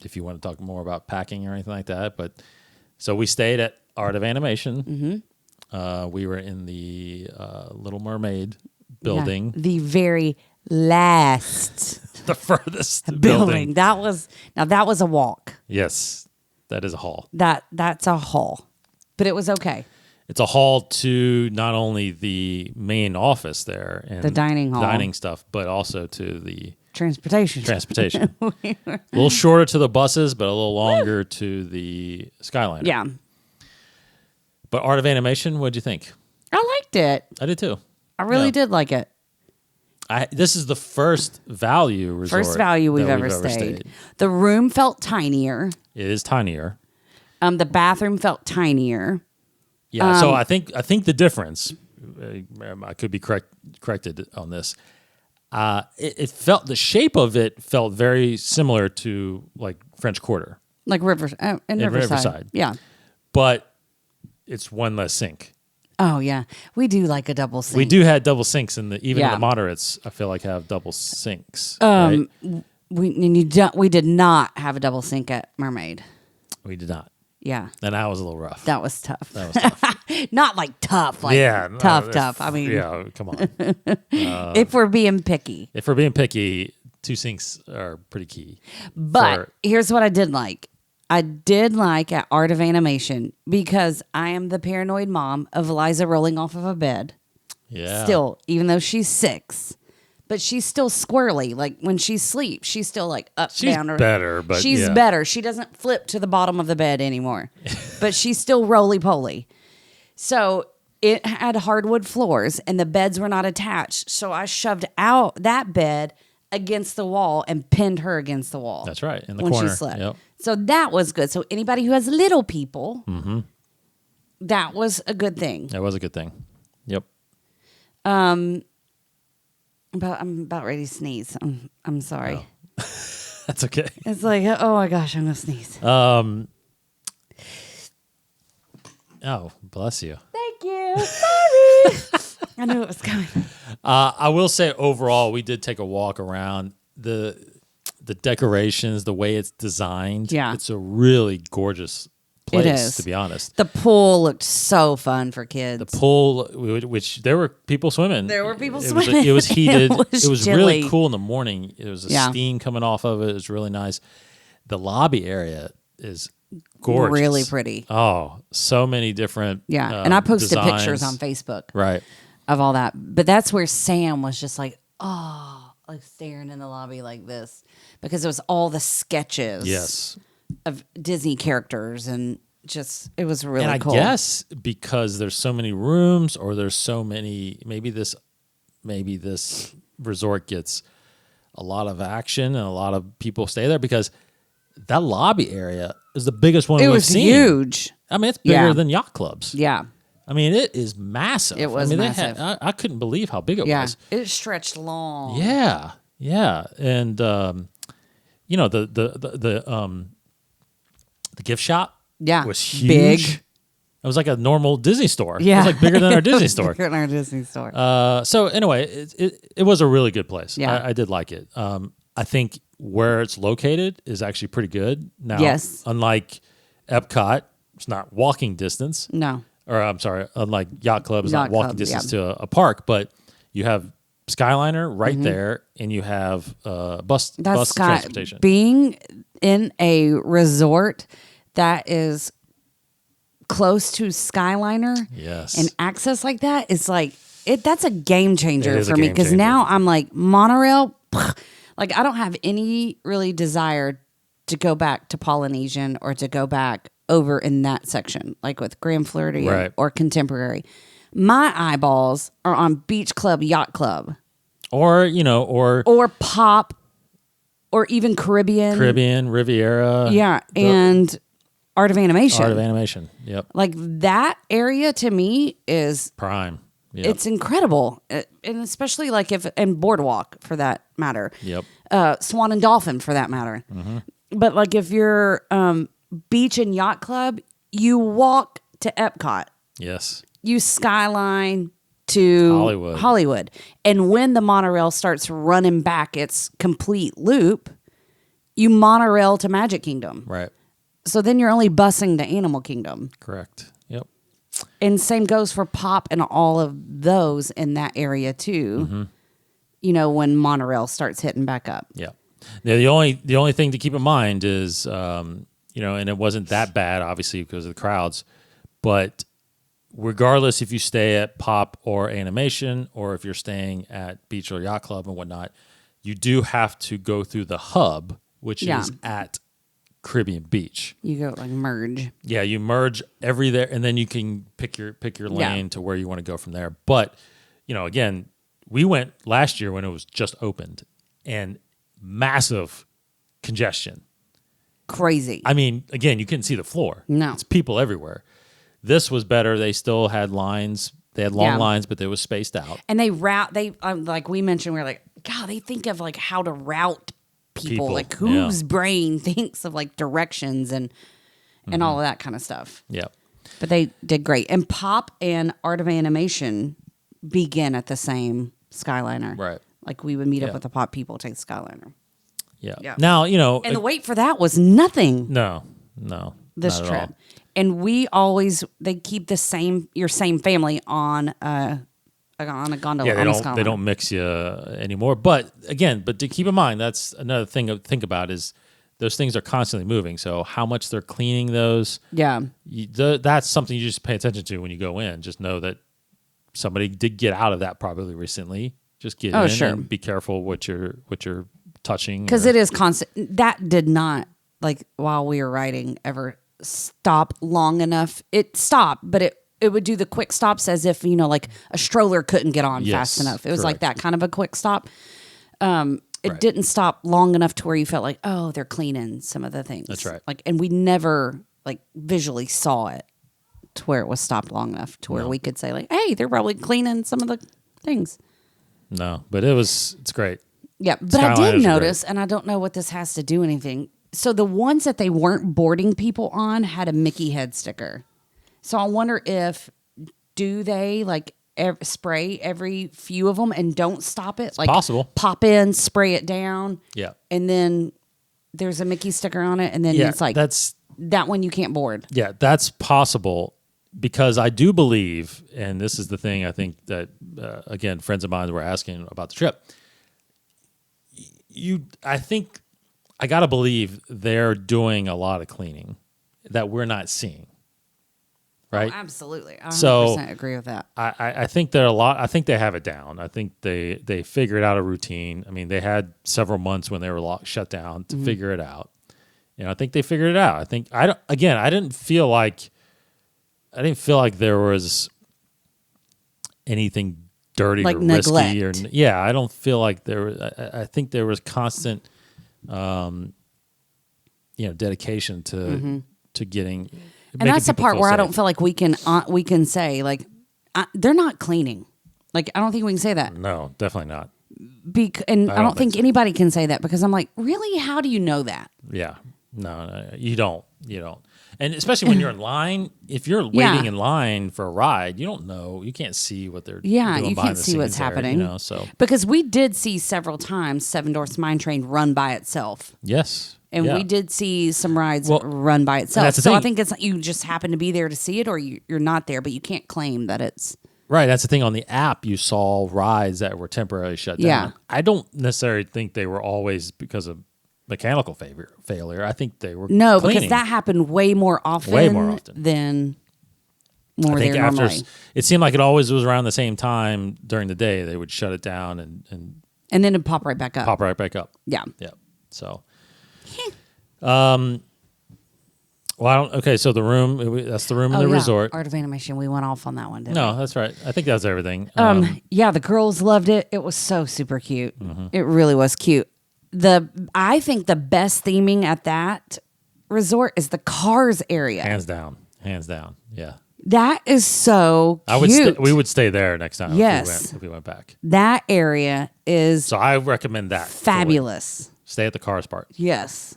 if you want to talk more about packing or anything like that. But so we stayed at Art of Animation. We were in the Little Mermaid building.
Yeah, the very last.
The furthest
building. That was a walk.
Yes, that is a haul.
That's a haul, but it was okay.
It's a haul to not only the main office there and
the dining hall,
dining stuff, but also to the
transportation.
A little shorter to the buses, but a little longer to the Skyliner.
Yeah.
But Art of Animation, what'd you think?
I liked it.
I did too.
I really did like it.
This is the first value resort.
First value we've ever stayed. The room felt tinier.
It is tinier.
The bathroom felt tinier.
Yeah. So I think the difference. I could be corrected on this. It felt, the shape of it felt very similar to like French Quarter,
like Riverside. Yeah.
But it's one less sink.
Oh yeah, we do like a double sink.
We do have double sinks, and even the moderates, I feel like, have double sinks. Right?
We did not have a double sink at Mermaid.
We did not.
Yeah,
and that was a little rough.
That was tough. Not like tough. Like tough. I mean,
yeah, come on.
If we're being picky,
2 sinks are pretty key.
But here's what I did like. I did like at Art of Animation, because I am the paranoid mom of Eliza rolling off of a bed.
Yeah.
Still, even though she's 6, but she's still squirrely. Like when she sleeps, she's still like up, down.
She's better, but
she's better. She doesn't flip to the bottom of the bed anymore, but she's still roly poly. So it had hardwood floors and the beds were not attached. So I shoved out that bed against the wall and pinned her against the wall.
That's right, in the
when
corner.
She slept.
Yep.
So that was good. So anybody who has little people, that was a good thing.
That was a good thing. Yep.
I'm about ready to sneeze. I'm sorry.
Oh. That's okay.
It's like, oh my gosh, I'm gonna sneeze.
Oh, bless you.
Thank you. Sorry. I knew it was coming.
I will say overall, we did take a walk around the decorations, the way it's designed.
Yeah.
It's a really gorgeous place,
It is.
to be honest.
The pool looked so fun for kids.
The pool, which there were people swimming.
There were people
It
swimming.
It was heated.
It was
really
chilly.
cool in the morning. There was steam coming off of it. It was really nice. The lobby area is gorgeous.
Really pretty.
Oh, so many different
And I posted
designs.
pictures on Facebook
Right.
of all that. But that's where Sam was just like, like staring in the lobby like this because it was all the sketches
Yes.
of Disney characters and just it was really
And
cool.
I guess because there's so many rooms or there's so many, maybe this resort gets a lot of action and a lot of people stay there because that lobby area is the biggest one
It
we've
was
seen.
huge.
I mean, it's bigger than yacht clubs.
Yeah.
I mean, it is massive.
It was massive.
I couldn't believe how big it
Yeah.
was.
It stretched long.
Yeah, yeah, and the gift shop, was huge.
Big.
It was like a normal Disney store.
Yeah.
It was like bigger than our Disney store.
Bigger than our Disney store.
So anyway, it was a really good place.
Yeah.
I did like it. I think where it's located is actually pretty good. Now,
Yes.
unlike Epcot, it's not walking distance.
No.
Or I'm sorry, unlike Yacht Club, it's not
Yacht
walking
Club,
distance
yeah.
to a park, but you have Skyliner right
Mm-hmm.
there, and you have bus
That's
transportation.
Being in a resort that is close to Skyliner
Yes.
and access like that is like that's a game changer
It is a
for me
game
because
changer.
now I'm like monorail. Like I don't have any really desire to go back to Polynesian or to go back over in that section, like with Grand Floridian
Right.
or Contemporary. My eyeballs are on Beach Club, Yacht Club,
or
or Pop, or even Caribbean.
Riviera.
Yeah, and Art of Animation.
Art of Animation. Yep.
Like that area to me is
Prime. Yep.
it's incredible, and especially like and Boardwalk for that matter.
Yep.
Swan and Dolphin for that matter.
Mm-hmm.
But like if you're Beach and Yacht Club, you walk to Epcot.
Yes.
You skyline to Hollywood. And when the monorail starts running back its complete loop, you monorail to Magic Kingdom.
Right.
So then you're only busing to Animal Kingdom.
Correct. Yep.
And same goes for Pop and all of those in that area too.
Mm-hmm.
You know, when monorail starts hitting back up.
Yeah. Now, the only thing to keep in mind is, and it wasn't that bad, obviously, because of the crowds, but regardless if you stay at Pop or Animation or if you're staying at Beach or Yacht Club and whatnot, you do have to go through the hub, which is at Caribbean Beach.
You go like merge.
Yeah, you merge every there, and then you can pick your lane to where you want to go from there. But again, we went last year when it was just opened, and massive congestion.
Crazy.
I mean, again, you couldn't see the floor.
No,
it's people everywhere. This was better. They still had lines. They had long lines, but they was spaced out.
And they like we mentioned, we were like, God, they think of like how to route people. Like whose brain thinks of like directions and all of that kind of stuff.
Yeah.
But they did great. And Pop and Art of Animation begin at the same Skyliner.
Right.
Like we would meet up with the Pop people, take the Skyliner.
Yeah. Now,
And the wait for that was nothing.
No.
This trip. And they keep your same family on a gondola.
Yeah, they don't mix you anymore. But again, to keep in mind, that's another thing to think about is those things are constantly moving. So how much they're cleaning those.
Yeah.
That's something you just pay attention to when you go in. Just know that somebody did get out of that probably recently. Just get in and be careful what you're touching.
Because it is constant. That did not, like while we were riding, ever stop long enough. It stopped, but it would do the quick stops as if, like a stroller couldn't get on fast enough. It was like that kind of a quick stop. It didn't stop long enough to where you felt like, oh, they're cleaning some of the things.
That's right.
Like, and we never like visually saw it to where it was stopped long enough to where we could say like, hey, they're probably cleaning some of the things.
No, but it's great.
Yeah, but
Skyliners
I did notice, and I don't know what this has to do anything. So the ones that they weren't boarding people on had a Mickey head sticker. So I wonder if do they like spray every few of them and don't stop it?
It's
like
possible.
Pop in, spray it down.
Yeah.
And then there's a Mickey sticker on it, and then it's like that one you can't board.
Yeah, that's possible because I do believe, and this is the thing I think that again, friends of mine were asking about the trip. I think I got to believe they're doing a lot of cleaning that we're not seeing. Right?
Oh, absolutely. I 100%
so,
agree with that.
I think they're I think they have it down. I think they figured out a routine. I mean, they had several months when they were shut down to figure it out. I think they figured it out. I didn't feel like there was anything dirty
like
or
neglect.
risky I don't feel like there was. I think there was constant dedication to getting.
And that's the part where I don't feel like we can say like they're not cleaning. Like I don't think we can say that.
No, definitely not.
And I don't think anybody can say that because I'm like, really? How do you know that?
Yeah, no, you don't. And especially when you're in line, if you're waiting in line for a ride, you don't know. You can't see what they're doing.
You can't see what's happening.
So
because we did see several times Seven Dwarfs Mine Train run by itself.
Yes.
And we did see some rides run by itself. So I think it's you just happen to be there to see it, or you're not there, but you can't claim that it's
right. That's the thing. On the app, you saw rides that were temporarily shut down.
Yeah.
I don't necessarily think they were always because of mechanical failure. I think they were
cleaning.
Because
that happened way more often than more there normally.
It seemed like it always was around the same time during the day. They would shut it down and
then it'd pop right back up. Yeah.
Yeah. So. Well, so the room, that's the room in the resort.
Art of Animation. We went off on that one, didn't
we?
No,
that's right. I think that was everything.
Yeah, the girls loved it. It was so super cute. Mm-hmm. It really was cute. I think the best theming at that resort is the Cars area.
Hands down. Yeah.
That is so cute.
We would stay there next time.
Yes.
If we went back.
That area is
so I recommend that.
Fabulous.
Stay at the Cars part.
Yes.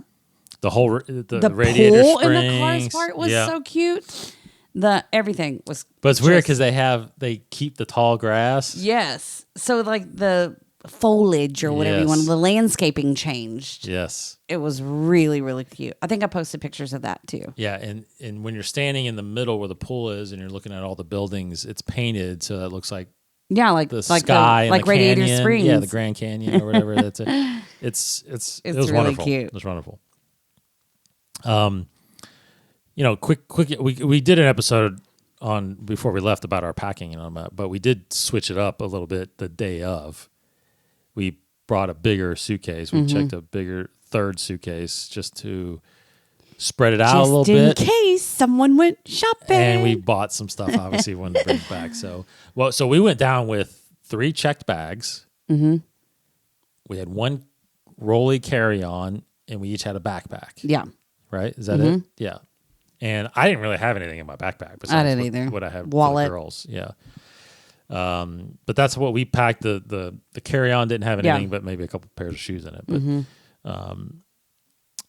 The whole
the
radiator
pool
springs.
in the Cars part was so cute. Everything was.
But it's weird because they keep the tall grass.
Yes. So like the foliage or whatever you want, the landscaping changed.
Yes.
It was really, really cute. I think I posted pictures of that too.
Yeah, and when you're standing in the middle where the pool is and you're looking at all the buildings, it's painted so that it looks like
like
the sky,
like
the
Radiator
canyon.
Springs.
Yeah, the Grand Canyon or whatever. That's it. It was
really
wonderful.
Cute.
It was wonderful. Quick. We did an episode on before we left about our packing and all that, but we did switch it up a little bit the day of. We brought a bigger suitcase. We checked a bigger third suitcase just to spread it out a little bit.
Just in case someone went shopping.
And we bought some stuff, obviously, wanted to bring back. So we went down with 3 checked bags. Mm-hmm. We had 1 rolly carry-on, and we each had a backpack.
Yeah.
Right? Is that it? Yeah. And I didn't really have anything in my backpack besides
I didn't either.
What I had
Wallet.
for the girls. Yeah. But that's what we packed. The carry-on didn't have anything but maybe a couple pairs of shoes in it. But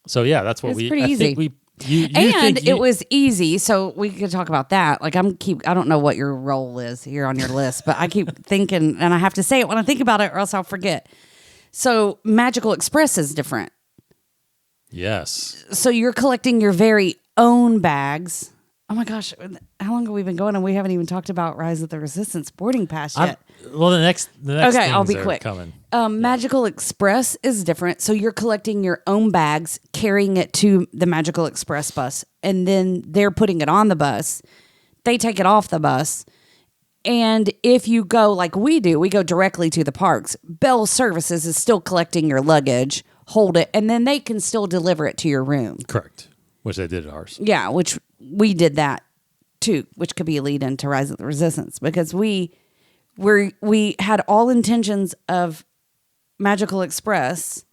so yeah, that's what
it's pretty easy.
Think
it was easy, so we could talk about that. Like I don't know what your role is here on your list, but I keep thinking, and I have to say it when I think about it, or else I'll forget. So Magical Express is different.
Yes.
So you're collecting your very own bags. Oh my gosh, how long have we been going and we haven't even talked about Rise of the Resistance boarding pass yet?
The next
okay, I'll be quick.
Coming.
Magical Express is different. So you're collecting your own bags, carrying it to the Magical Express bus, and then they're putting it on the bus. They take it off the bus. And if you go like we do, we go directly to the parks. Bell Services is still collecting your luggage, hold it, and then they can still deliver it to your room.
Correct. Which they did at ours.
Yeah, which we did that too, which could be a lead into Rise of the Resistance because we had all intentions of Magical Express,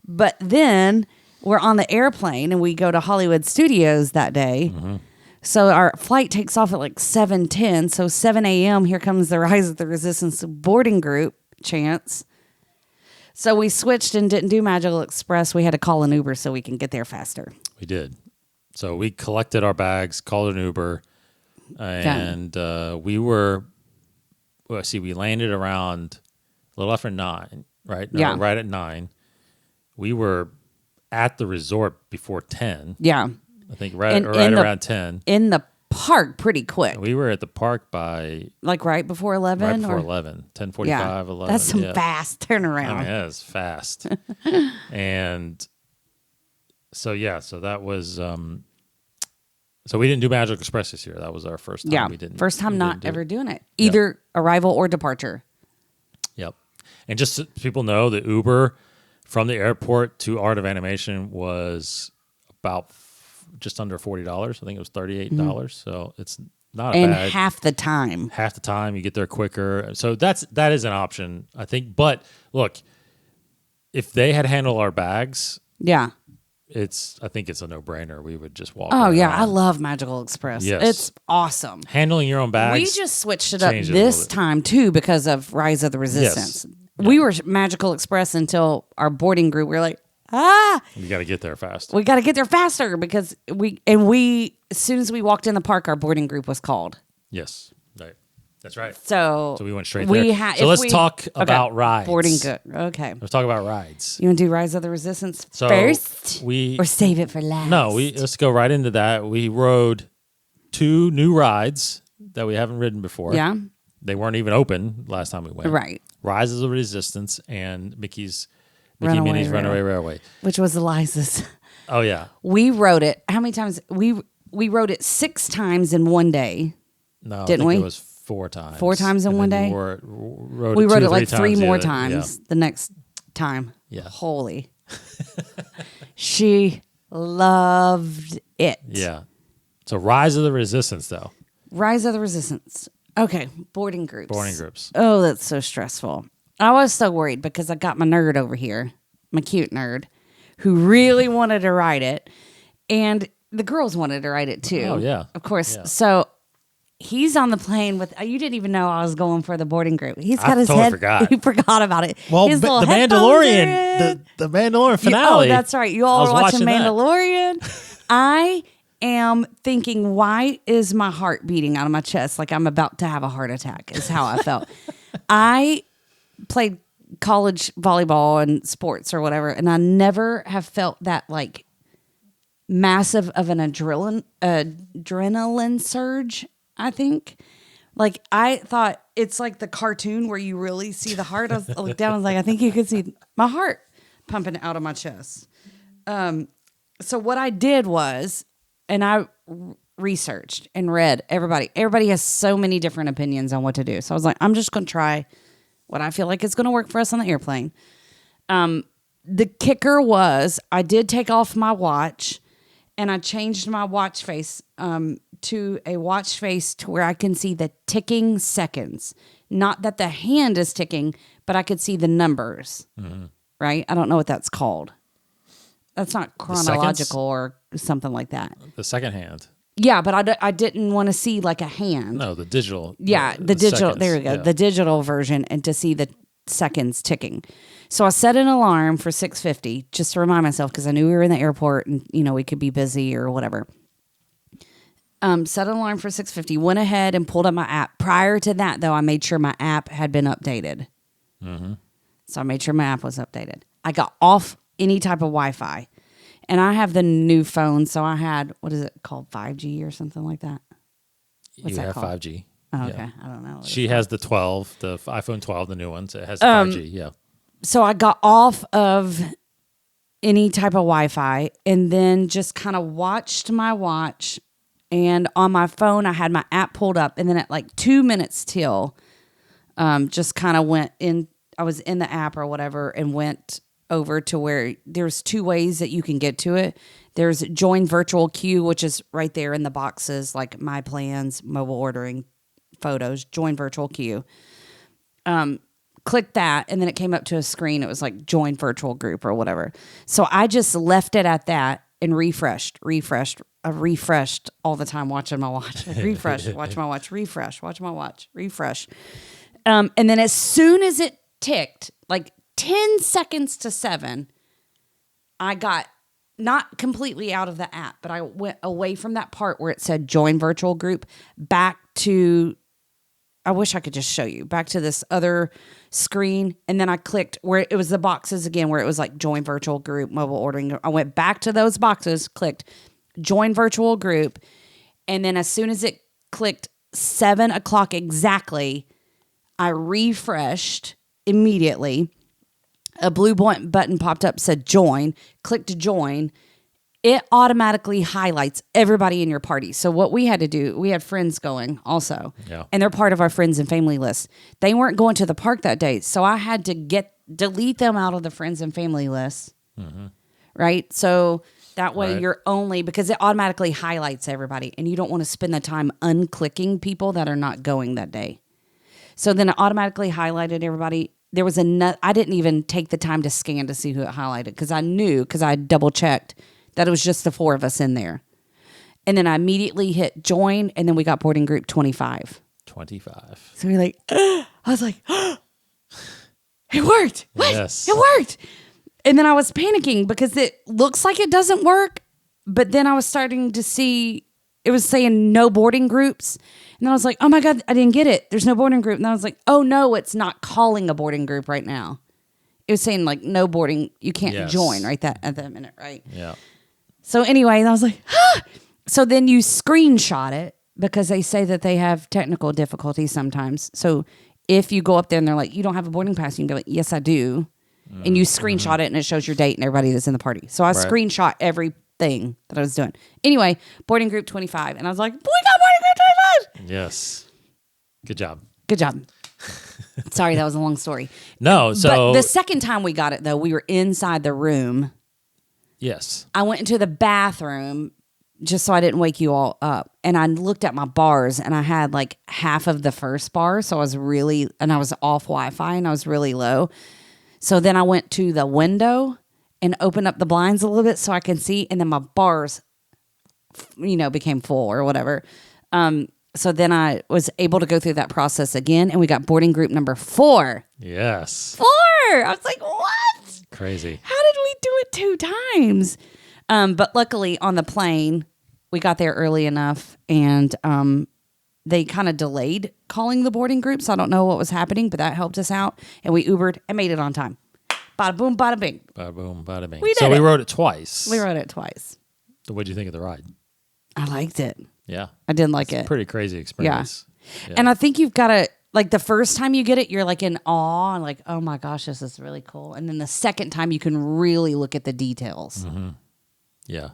but then we're on the airplane and we go to Hollywood Studios that day. Mm-hmm. So our flight takes off at like 7:10. So 7 a.m. Here comes the Rise of the Resistance boarding group chance. So we switched and didn't do Magical Express. We had to call an Uber so we can get there faster.
We did. So we collected our bags, called an Uber, and we were. Well, see, we landed around a little after 9, right? No, right at 9. We were at the resort before 10.
Yeah,
I think right around 10.
In the park pretty quick.
We were at the park by
like right before 11.
Right before 11, 10:45, 11.
That's some fast turnaround.
I mean, that's fast. And so so that was so we didn't do Magical Express this year. That was our first time. We didn't.
First time not ever doing it, either arrival or departure.
Yep. And just so people know, the Uber from the airport to Art of Animation was about just under $40. I think it was $38. So it's not
and
bad.
half the time.
Half the time you get there quicker. So that is an option, I think. But look, if they had handled our bags, I think it's a no-brainer. We would just walk.
Oh
right
yeah,
on.
I love Magical Express.
Yes.
It's awesome.
Handling your own bags.
We just switched it up this time too because of Rise of the Resistance. Yes. We were Magical Express until our boarding group. We were like,
you got to get there fast.
We got to get there faster because we as soon as we walked in the park, our boarding group was called.
Yes, right. That's right.
So
we went straight there. So let's talk about rides.
Boarding good. Okay.
Let's talk about rides.
You want to do Rise of the Resistance first? Or save it for last?
No, let's go right into that. We rode 2 new rides that we haven't ridden before.
Yeah.
They weren't even open last time we went.
Right.
Rise of the Resistance and Mickey Minnie's Runaway Railway.
Which was Eliza's.
Oh, yeah.
We rode it. How many times? We rode it 6 times in one day.
No,
didn't
I think
we?
It was 4 times.
4 times in one day?
We
rode it like 3 more times the next time.
Yeah.
Holy. She loved it.
Yeah. So Rise of the Resistance, though.
Rise of the Resistance. Okay. Boarding groups. Oh, that's so stressful. I was so worried because I got my nerd over here, my cute nerd, who really wanted to ride it. And the girls wanted to ride it too.
Oh, yeah.
Of course.
Yeah.
So he's on the plane with, you didn't even know I was going for the boarding group. He's got his
totally
head.
forgot.
He forgot about it.
Well, the Mandalorian, the Mandalorian finale.
That's right. You all were watching Mandalorian. I am thinking, why is my heart beating out of my chest like I'm about to have a heart attack is how I felt. I played college volleyball and sports or whatever, and I never have felt that like massive of an adrenaline surge, I think. Like, I thought it's like the cartoon where you really see the heart. I looked down, I was like, I think you could see my heart pumping out of my chest. So what I did was, and I researched and read everybody has so many different opinions on what to do. So I was like, I'm just going to try what I feel like is going to work for us on the airplane. The kicker was I did take off my watch and I changed my watch face to a watch face to where I can see the ticking seconds. Not that the hand is ticking, but I could see the numbers. Mm-hmm. Right? I don't know what that's called. That's not chronological or something like that. The second hand. Yeah, but I didn't want to see like a hand. No, the digital. Yeah, the digital. Seconds. There we go. Yeah. The digital version, and to see the seconds ticking. So I set an alarm for 6:50 just to remind myself because I knew we were in the airport and we could be busy or whatever. Set an alarm for 6:50. Went ahead and pulled up my app. Prior to that, though, I made sure my app had been updated. Mm-hmm. So I made sure my app was updated. I got off any type of Wi-Fi. And I have the new phone, so I had, what is it called, 5G or something like that? What's that called? 5G. Oh, okay. Yeah. I don't know. She has the 12, the iPhone 12, the new one. So it has 5G, yeah. So I got off of any type of Wi-Fi and then just kind of watched my watch. And on my phone, I had my app pulled up. And then at like 2 minutes till, just kind of went in, I was in the app or whatever and went over to where there's 2 ways that you can get to it. There's join virtual queue, which is right there in the boxes, like my plans, mobile ordering, photos, join virtual queue. Click that, and then it came up to a screen. It was like join virtual group or whatever. So I just left it at that and refreshed. I refreshed all the time watching my watch. Refresh, watch my watch, refresh, watch my watch, refresh. And then as soon as it ticked, like 10 seconds to 7, I got not completely out of the app, but I went away from that part where it said join virtual group back to, I wish I could just show you, back to this other screen. And then I clicked where it was the boxes again, where it was like join virtual group, mobile ordering. I went back to those boxes, clicked join virtual group. And then as soon as it clicked 7 o'clock exactly, I refreshed immediately. A blue button popped up, said join, clicked join. It automatically highlights everybody in your party. So what we had to do, we had friends going also, and they're part of our friends and family list. They weren't going to the park that day, so I had to delete them out of the friends and family list, right? So that way you're only, because it automatically highlights everybody, and you don't want to spend the time unclicking people that are not going that day. So then it automatically highlighted everybody. There was I didn't even take the time to scan to see who it highlighted because I knew, because I double checked that it was just the 4 of us in there. And then I immediately hit join, and then we got boarding group 25.
25.
So we're like, I was like, it worked. What?
Yes.
It worked. And then I was panicking because it looks like it doesn't work. But then I was starting to see, it was saying no boarding groups. And then I was like, oh my God, I didn't get it. There's no boarding group. And I was like, oh no, it's not calling a boarding group right now. It was saying like no boarding, you can't join right at that minute, right?
Yeah.
So anyway, I was like, So then you screenshot it because they say that they have technical difficulties sometimes. So if you go up there and they're like, you don't have a boarding pass, you can be like, yes, I do. And you screenshot it and it shows your date and everybody that's in the party. So I screenshot everything that I was doing. Anyway, boarding group 25. And I was like, we got boarding group 25.
Yes. Good job.
Good job. Sorry, that was a long story.
No, so.
But the second time we got it, though, we were inside the room.
Yes.
I went into the bathroom just so I didn't wake you all up. And I looked at my bars and I had like half of the first bar. So I was off Wi-Fi and I was really low. So then I went to the window and opened up the blinds a little bit so I can see. And then my bars, became full or whatever. So then I was able to go through that process again. And we got boarding group number 4.
Yes.
4. I was like, what?
Crazy.
How did we do it 2 times? But luckily on the plane, we got there early enough and they kind of delayed calling the boarding groups. I don't know what was happening, but that helped us out. And we Ubered and made it on time. Bada boom, bada bing.
Bada boom, bada bing.
We
rode it twice.
We rode it twice.
So what did you think of the ride?
I liked it.
Yeah.
I did like it.
Pretty crazy experience.
Yeah. And I think you've got to, like the first time you get it, you're like in awe and like, oh my gosh, this is really cool. And then the second time you can really look at the details.
Mm-hmm. Yeah.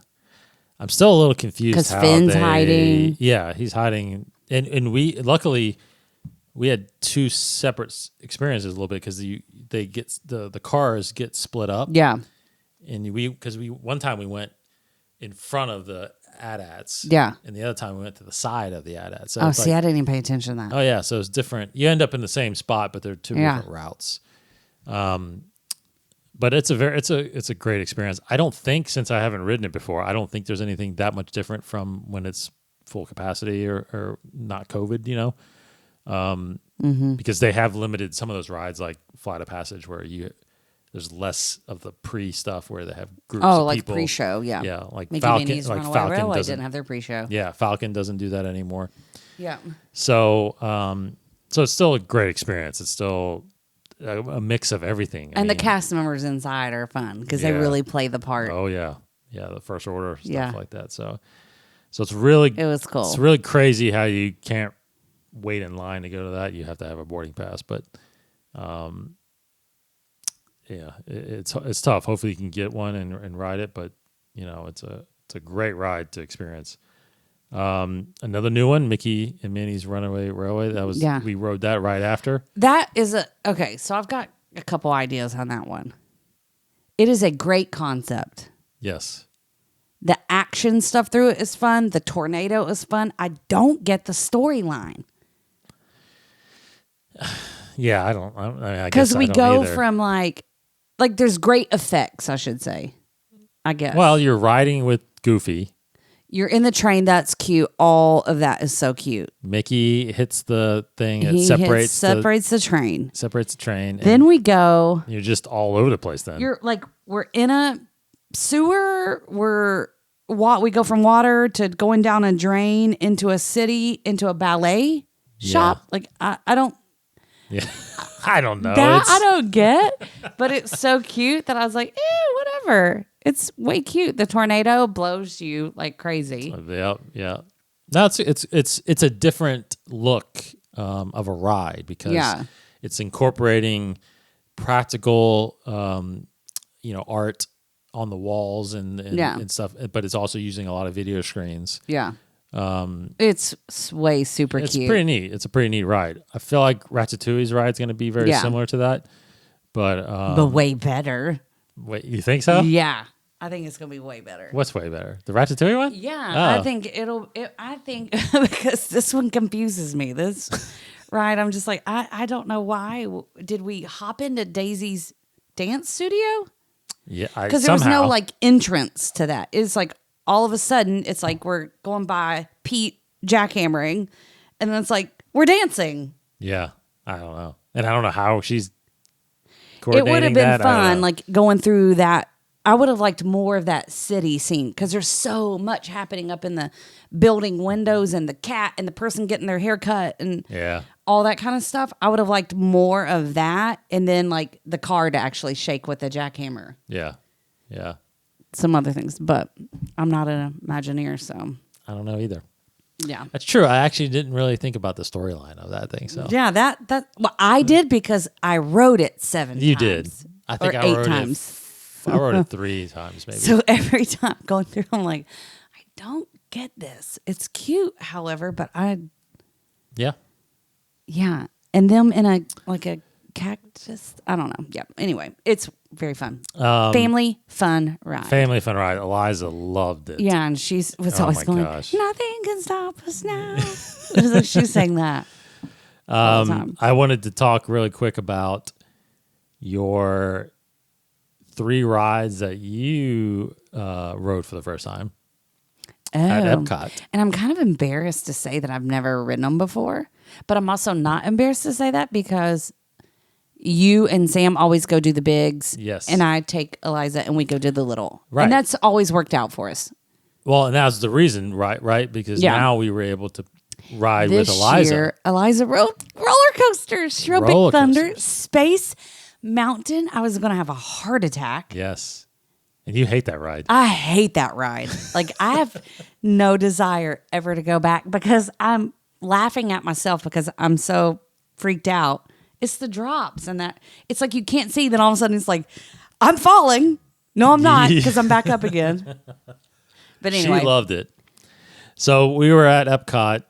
I'm still a little confused.
Because Finn's hiding.
Yeah, he's hiding. And luckily, we had 2 separate experiences a little bit because the cars get split up.
Yeah.
And one time we went in front of the AT-ATs.
Yeah.
And the other time we went to the side of the AT-ATs. So
I didn't even pay attention to that.
Oh yeah, so it's different. You end up in the same spot, but they're 2 different routes. But it's a great experience. I don't think, since I haven't ridden it before, I don't think there's anything that much different from when it's full capacity or not COVID, because they have limited some of those rides like Flight of Passage where there's less of the pre stuff where they have groups of
like
people.
pre-show, yeah.
Yeah, like
Mickey
Falcon.
Minnie's
Like
Runaway
Falcon
Railway
doesn't
didn't have their pre-show.
Yeah, Falcon doesn't do that anymore.
Yeah.
So, so it's still a great experience. It's still a mix of everything.
The cast members inside are fun because they really play the part.
Oh yeah, the First Order stuff like that. So it was cool. It's really crazy how you can't wait in line to go to that. You have to have a boarding pass, but it's tough. Hopefully you can get one and ride it, but it's a great ride to experience. Another new one, Mickey and Minnie's Runaway Railway. We rode that right after.
That is okay. So I've got a couple ideas on that one. It is a great concept.
Yes.
The action stuff through it is fun. The tornado is fun. I don't get the storyline.
Yeah, I don't.
Because we go from like there's great effects, I should say. I guess.
Well, you're riding with Goofy.
You're in the train. That's cute. All of that is so cute.
Mickey hits the thing. It
He
separates
the train.
Separates the train.
Then we go.
You're just all over the place. Then
You're like we're in a sewer. We go from water to going down a drain into a city into a ballet shop. Like I don't.
Yeah, I don't know.
I don't get, but it's so cute that I was like, whatever. It's way cute. The tornado blows you like crazy.
Yeah. No, it's a different look of a ride because it's incorporating practical, art on the walls and stuff, but it's also using a lot of video screens.
Yeah. It's way super cute.
It's pretty neat. It's a pretty neat ride. I feel like Ratatouille's ride is going to be very similar to that, but
way better.
Wait, you think so?
Yeah, I think it's going to be way better.
What's way better? The Ratatouille one?
Yeah, I think I think because this one confuses me. This ride, I'm just like, I don't know why. Did we hop into Daisy's dance studio?
Yeah,
because there was no like entrance to that. It's like all of a sudden, it's like we're going by Pete jackhammering, and then it's like we're dancing.
Yeah, I don't know, and I don't know how she's
It would have been
that.
fun, like going through that. I would have liked more of that city scene because there's so much happening up in the building windows and the cat and the person getting their hair cut and all that kind of stuff. I would have liked more of that, and then like the car to actually shake with the jackhammer.
Yeah.
Some other things, but I'm not an Imagineer, so
I don't know either.
Yeah,
that's true. I actually didn't really think about the storyline of that thing. So
yeah, well, I did because I wrote it 7 times.
You did. I think I wrote
8 times.
I wrote it 3 times, maybe.
So every time going through, I'm like, I don't get this. It's cute, however, but yeah, and them in a cactus. I don't know. Yeah. Anyway, it's very fun. Family fun ride.
Family fun ride. Eliza loved it.
Yeah, and she was always going,
gosh.
"Nothing can stop us now." She sang that all the time.
I wanted to talk really quick about your 3 rides that you rode for the first time at Epcot.
And I'm kind of embarrassed to say that I've never ridden them before, but I'm also not embarrassed to say that because you and Sam always go do the bigs.
Yes.
And I take Eliza and we go do the little.
Right.
And that's always worked out for us.
Well, and that's the reason, right? Because now we were able to ride
this
with Eliza.
Year, Eliza rode roller coasters. She rode Big Thunder, Space Mountain. I was going to have a heart attack.
Yes. And you hate that ride.
I hate that ride. Like, I have no desire ever to go back because I'm laughing at myself because I'm so freaked out. It's the drops and that it's like you can't see. Then all of a sudden it's like, I'm falling. No, I'm not because I'm back up again. But anyway.
She loved it. So we were at Epcot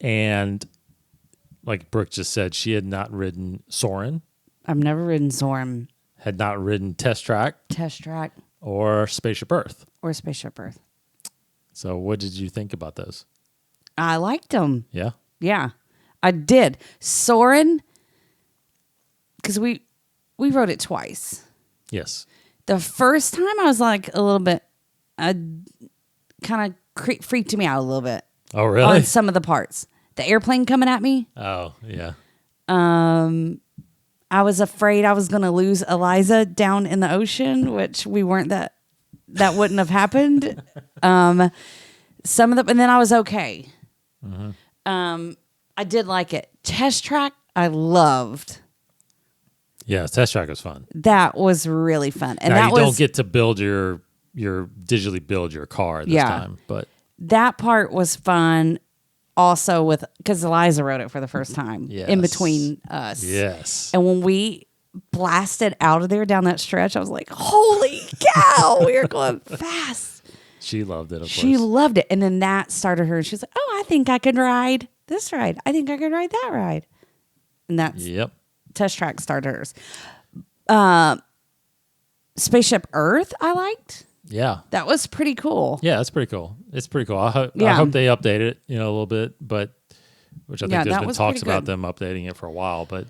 and like Brooke just said, she had not ridden Soarin'.
I've never ridden Soarin'.
Had not ridden Test Track. Or Spaceship Earth. So what did you think about those?
I liked them.
Yeah?
Yeah, I did. Soarin', because we rode it twice.
Yes.
The first time I was like a little bit, kind of freaked me out a little bit.
Oh, really?
On some of the parts. The airplane coming at me.
Oh, yeah.
I was afraid I was going to lose Eliza down in the ocean, which we weren't that wouldn't have happened. Some of them, and then I was okay. Mm-hmm. I did like it. Test Track, I loved.
Yeah, Test Track was fun.
That was really fun. And
now,
that
you don't get to build your digitally build your car this time, but
that part was fun. Also, because Eliza wrote it for the first time in between us.
Yes.
And when we blasted out of there down that stretch, I was like, holy cow, we are going fast.
She loved it, of course.
She loved it. And then that started her. She's like, oh, I think I could ride this ride. I think I could ride that ride. And that's Test Track started hers. Spaceship Earth, I liked.
Yeah.
That was pretty cool.
Yeah, that's pretty cool. It's pretty cool. I hope they update it, a little bit, but which I think there's been talks about them updating it for a while, but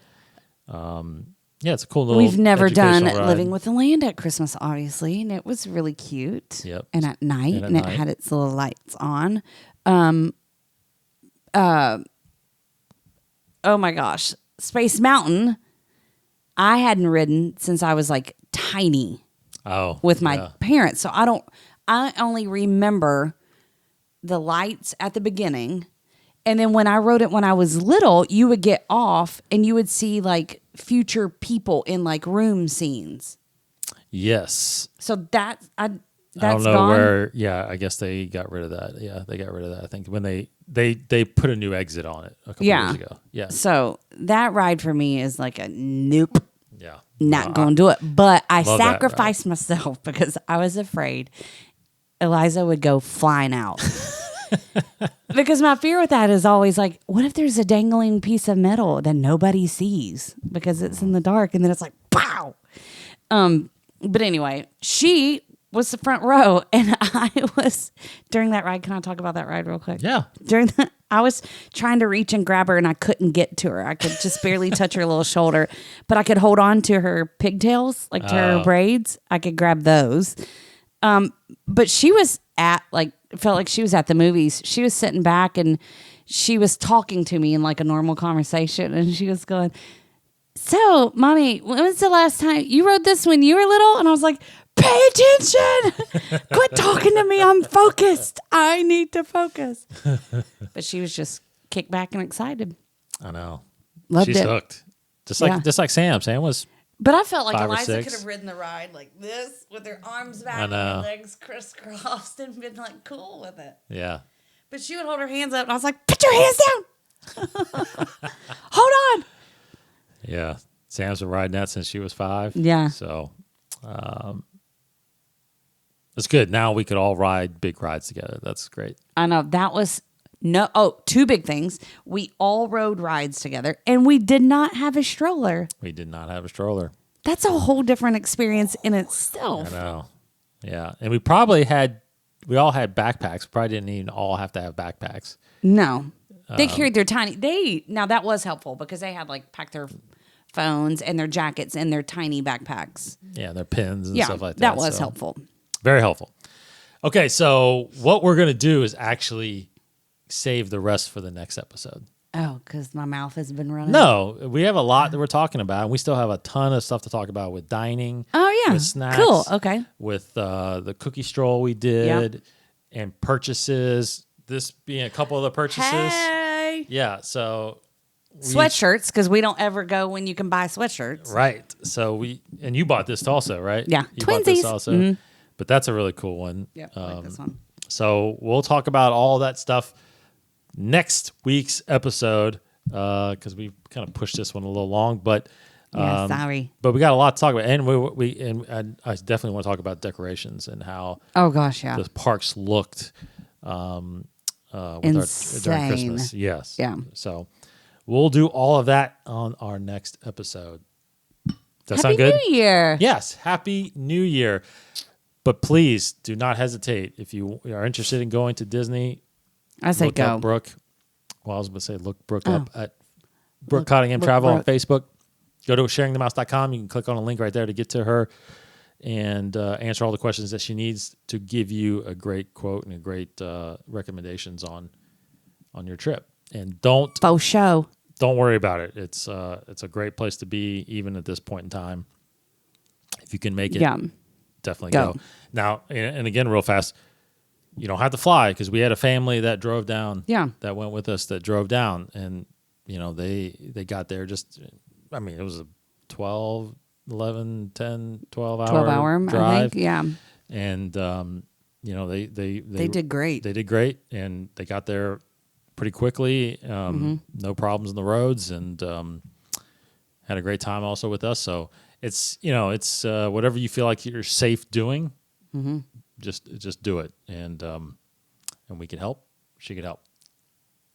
Yeah, it's a cool little.
We've never done
educational ride.
Living with the Land at Christmas, obviously, and it was really cute.
Yep.
And at night,
And at
and it
night.
had its little lights on. Oh my gosh, Space Mountain. I hadn't ridden since I was like tiny with my parents, so I only remember the lights at the beginning. And then when I rode it when I was little, you would get off and you would see like future people in like room scenes.
Yes.
So that's
I don't know
gone.
where. Yeah, I guess they got rid of that. Yeah, they got rid of that. I think when they put a new exit on it a couple years ago. Yeah.
So that ride for me is like a nope.
Yeah.
Not going to do it. But I
love that
sacrificed myself because I was afraid Eliza would go flying out. Because my fear with that is always like, what if there's a dangling piece of metal that nobody sees because it's in the dark and then it's like, pow. But anyway, she was the front row and I was during that ride. Can I talk about that ride real quick?
Yeah.
I was trying to reach and grab her and I couldn't get to her. I could just barely touch her little shoulder, but I could hold on to her pigtails, like to her braids. I could grab those. But she was felt like she was at the movies. She was sitting back and she was talking to me in like a normal conversation. And she was going, so mommy, when was the last time you rode this when you were little? And I was like, pay attention. Quit talking to me. I'm focused. I need to focus. But she was just kicked back and excited.
I know.
Loved
She's
it.
hooked. Just like Sam. Sam was.
But I felt like
5 or
Eliza
6.
could have ridden the ride like this with her arms back
I
and
know.
her legs crisscrossed and been like cool with it.
Yeah.
But she would hold her hands up and I was like, put your hands down. Hold on.
Yeah. Sam's been riding that since she was 5.
Yeah.
So it's good. Now we could all ride big rides together. That's great.
I know. That was two big things. We all rode rides together and we did not have a stroller.
We did not have a stroller.
That's a whole different experience in itself.
I know. Yeah. And we all had backpacks. We probably didn't even all have to have backpacks.
No. They carried their now that was helpful because they had like packed their phones and their jackets and their tiny backpacks.
Yeah, their pins and stuff like that.
That was helpful.
Very helpful. Okay, so what we're going to do is actually save the rest for the next episode.
Oh, because my mouth has been running?
No, we have a lot that we're talking about. And we still have a ton of stuff to talk about with dining.
Oh, yeah.
With snacks.
Cool. Okay.
With the cookie stroll we did and purchases. This being a couple of the purchases.
Hey.
Yeah, so.
Sweatshirts, because we don't ever go when you can buy sweatshirts.
Right. So and you bought this also, right?
Yeah.
You
Twinsies.
bought this also. Mm-hmm. But that's a really cool one.
Yeah, I like this one.
So we'll talk about all that stuff next week's episode because we kind of pushed this one a little long, but
sorry.
But we got a lot to talk about, and I definitely want to talk about decorations and how the parks looked during Christmas. Yes,
yeah.
So we'll do all of that on our next episode. Does that sound good?
Happy New Year!
Yes, Happy New Year. But please do not hesitate if you are interested in going to Disney.
I say
look
go.
Up Brooke. Well, I was going to say look Brooke up at Brooke Cottingham Travel on Facebook. Go to sharingthemouse.com. You can click on a link right there to get to her and answer all the questions that she needs to give you a great quote and a great recommendations on your trip. And don't worry about it. It's a great place to be even at this point in time. If you can make it, definitely go. Now, and again, real fast, you don't have to fly because we had a family that drove down.
Yeah.
That went with us that drove down, and they got there just. I mean, it was a 12 hour drive.
I think, yeah.
And they
did great.
They did great, and they got there pretty quickly. No problems on the roads, and had a great time also with us. So it's whatever you feel like you're safe doing. Just do it, and we can help. She can help.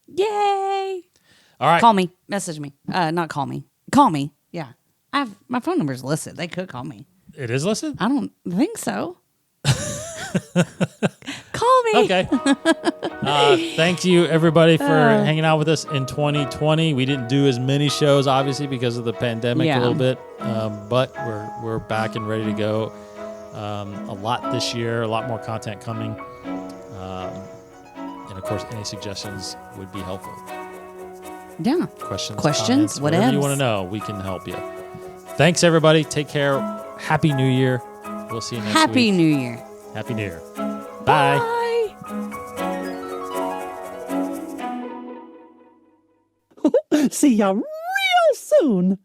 Yay!
All right.
Call me. Message me. Not call me. Call me. Yeah. My phone number's listed. They could call me.
It is listed?
I don't think so. Call me.
Okay. Thank you, everybody, for hanging out with us in 2020. We didn't do as many shows, obviously, because of the pandemic a little bit, but we're back and ready to go. A lot this year, a lot more content coming. And, of course, any suggestions would be helpful.
Yeah.
Questions,
comments,
whatever you want to know, we can help you. Thanks, everybody. Take care. Happy New Year. We'll see you next week.
Happy New Year.
Happy New Year. Bye.
See ya real soon.